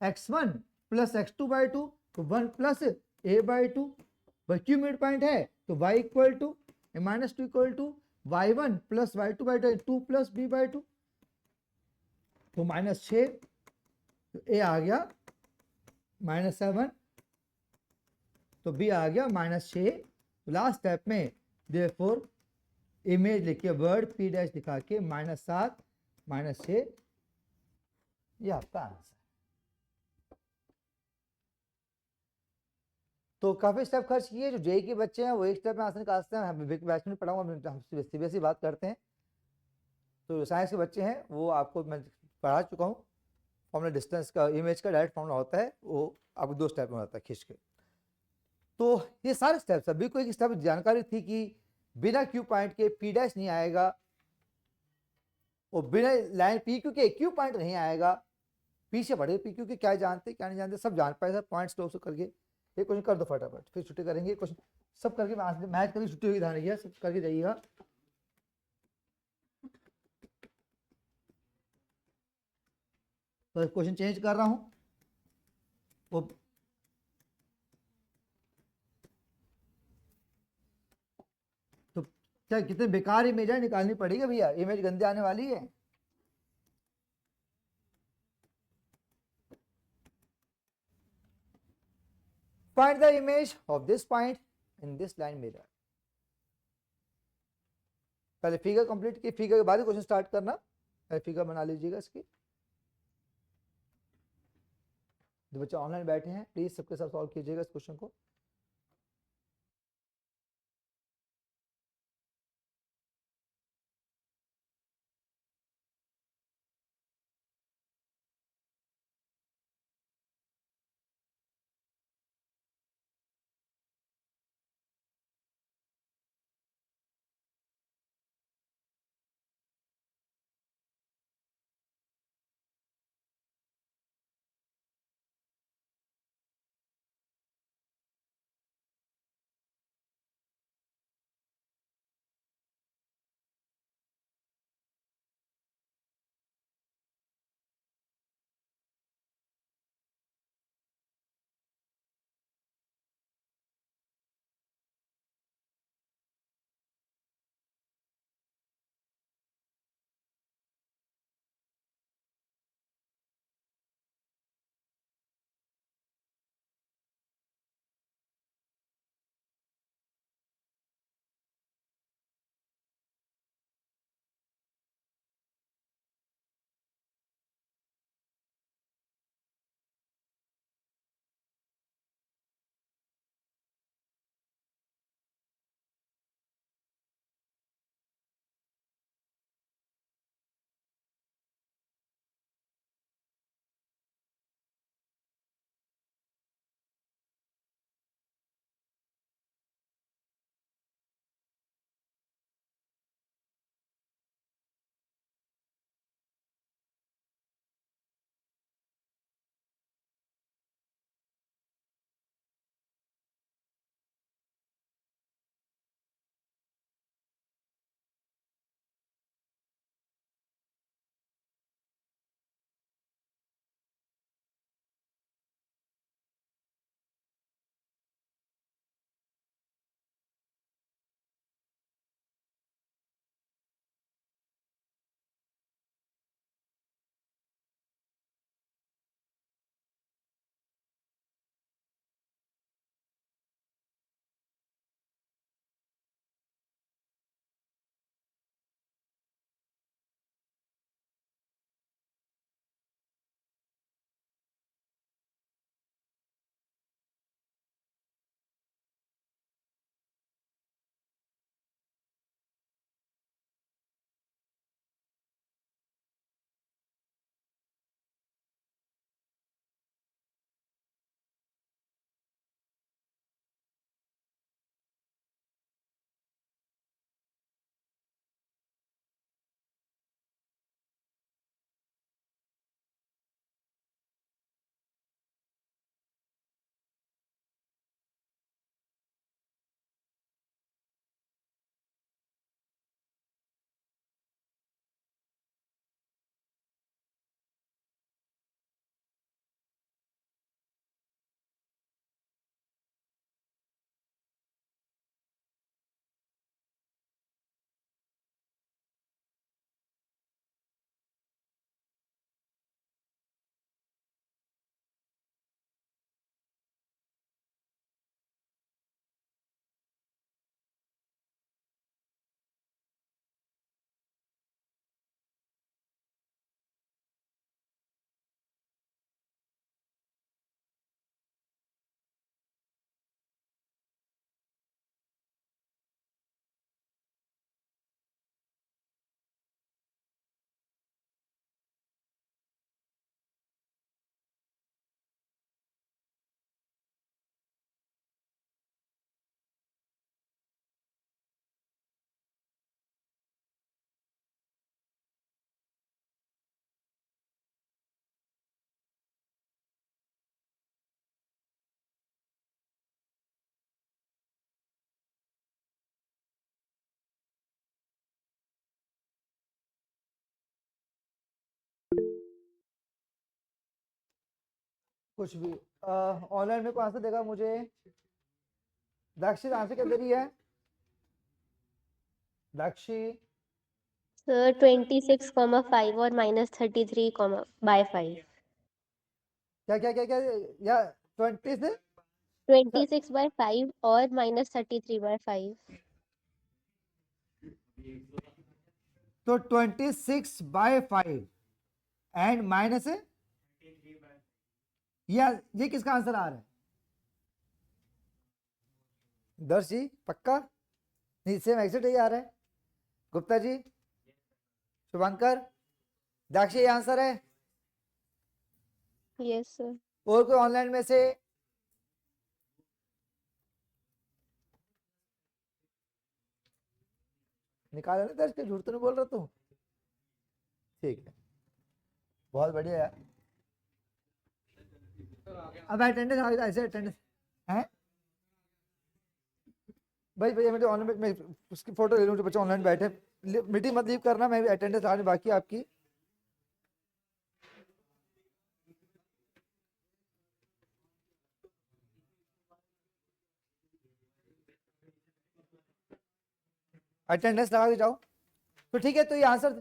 x1 plus x2 by 2, तो 1 प्लस a बाई 2। भाई क्यू मिड पॉइंट है तो y equal to minus 2 equal to y1 plus y2 by 2 plus b by 2, तो -6, तो a आ गया -7, तो b आ गया -6। तो लास्ट स्टेप में देयरफॉर इमेज लिखिए, वर्ड p डैश दिखा के -7 -6, ये आपका आंसर। तो काफी स्टेप खर्च किए, जो जेई के बच्चे हैं वो एक स्टेप में आंसर निकालते हैं। हम बैच में पढ़ाऊंगा, हम सीबीएसई बात करते हैं। तो साइंस के बच्चे हैं वो आपको मैं पढ़ा चुका हूँ, फॉर्मूला डिस्टेंस का, इमेज का डायरेक्ट फॉर्मूला होता है, वो आपको 2 स्टेप में होता है खींच के। तो ये सारे स्टेप्स, अभी को एक स्टेप जानकारी थी कि बिना क्यू पॉइंट के पी डैश नहीं आएगा और बिना लाइन पी क्यू के क्यू पॉइंट नहीं आएगा। पीछे बढ़े पी क्यू के क्या जानते क्या नहीं जानते सब जान पाए, सब पॉइंट्स लो करके। ये क्वेश्चन कर दो फटाफट, फिर छुट्टी करेंगे। क्वेश्चन सब करके मैच करके छुट्टी हुई, ध्यान रखिएगा, सब करके जाइएगा। तो क्वेश्चन चेंज कर रहा हूं वो, तो क्या कितने बेकार इमेज है, निकालनी पड़ेगी भैया, इमेज गंदे आने वाली है। Find the image of this point in this line mirror. पहले फिगर कंप्लीट की, फिगर के बाद क्वेश्चन स्टार्ट करना। फिगर बना लीजिएगा इसकी। जो बच्चे ऑनलाइन बैठे हैं प्लीज सबके साथ सॉल्व कीजिएगा इस क्वेश्चन को। कुछ भी ऑनलाइन में कौन आंसर देगा मुझे? दाक्षी आंसर क्या दे रही है? दाक्षी सर 26,5 और -33,/5। क्या क्या क्या क्या या 20 से 26/5 और -33/5। तो 26/5 एंड माइनस है, या ये किसका आंसर आ रहा है? दर्श जी पक्का? नहीं, सेम एग्जिट ही आ रहा है। गुप्ता जी, शुभंकर, दाक्षी ये आंसर है? Yes sir. और कोई ऑनलाइन में से? निकाला ना दर्श, के झूठ तो नहीं बोल रहा तू? ठीक है, बहुत बढ़िया यार। अब अटेंडेंस ऐसे अटेंडेंस है भाई। भैया मेरे ऑनलाइन में उसकी फोटो ले लूँ जो बच्चे ऑनलाइन बैठे। मीटिंग मत लीव करना, मैं भी अटेंडेंस आने बाकी है आपकी। अटेंडेंस लगा के जाओ। तो ठीक है, तो ये आंसर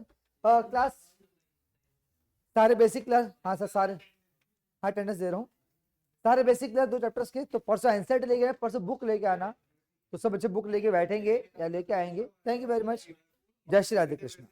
क्लास सारे बेसिक क्लास, हाँ सर सारे, हाँ अटेंडेंस दे रहा हूँ। सारे बेसिक क्लास 2 चैप्टर्स के। तो परसों एनसेट लेके आए, परसों बुक लेके आना। तो सब बच्चे बुक लेके बैठेंगे या लेके आएंगे। Thank you very much. जय श्री राधे कृष्ण।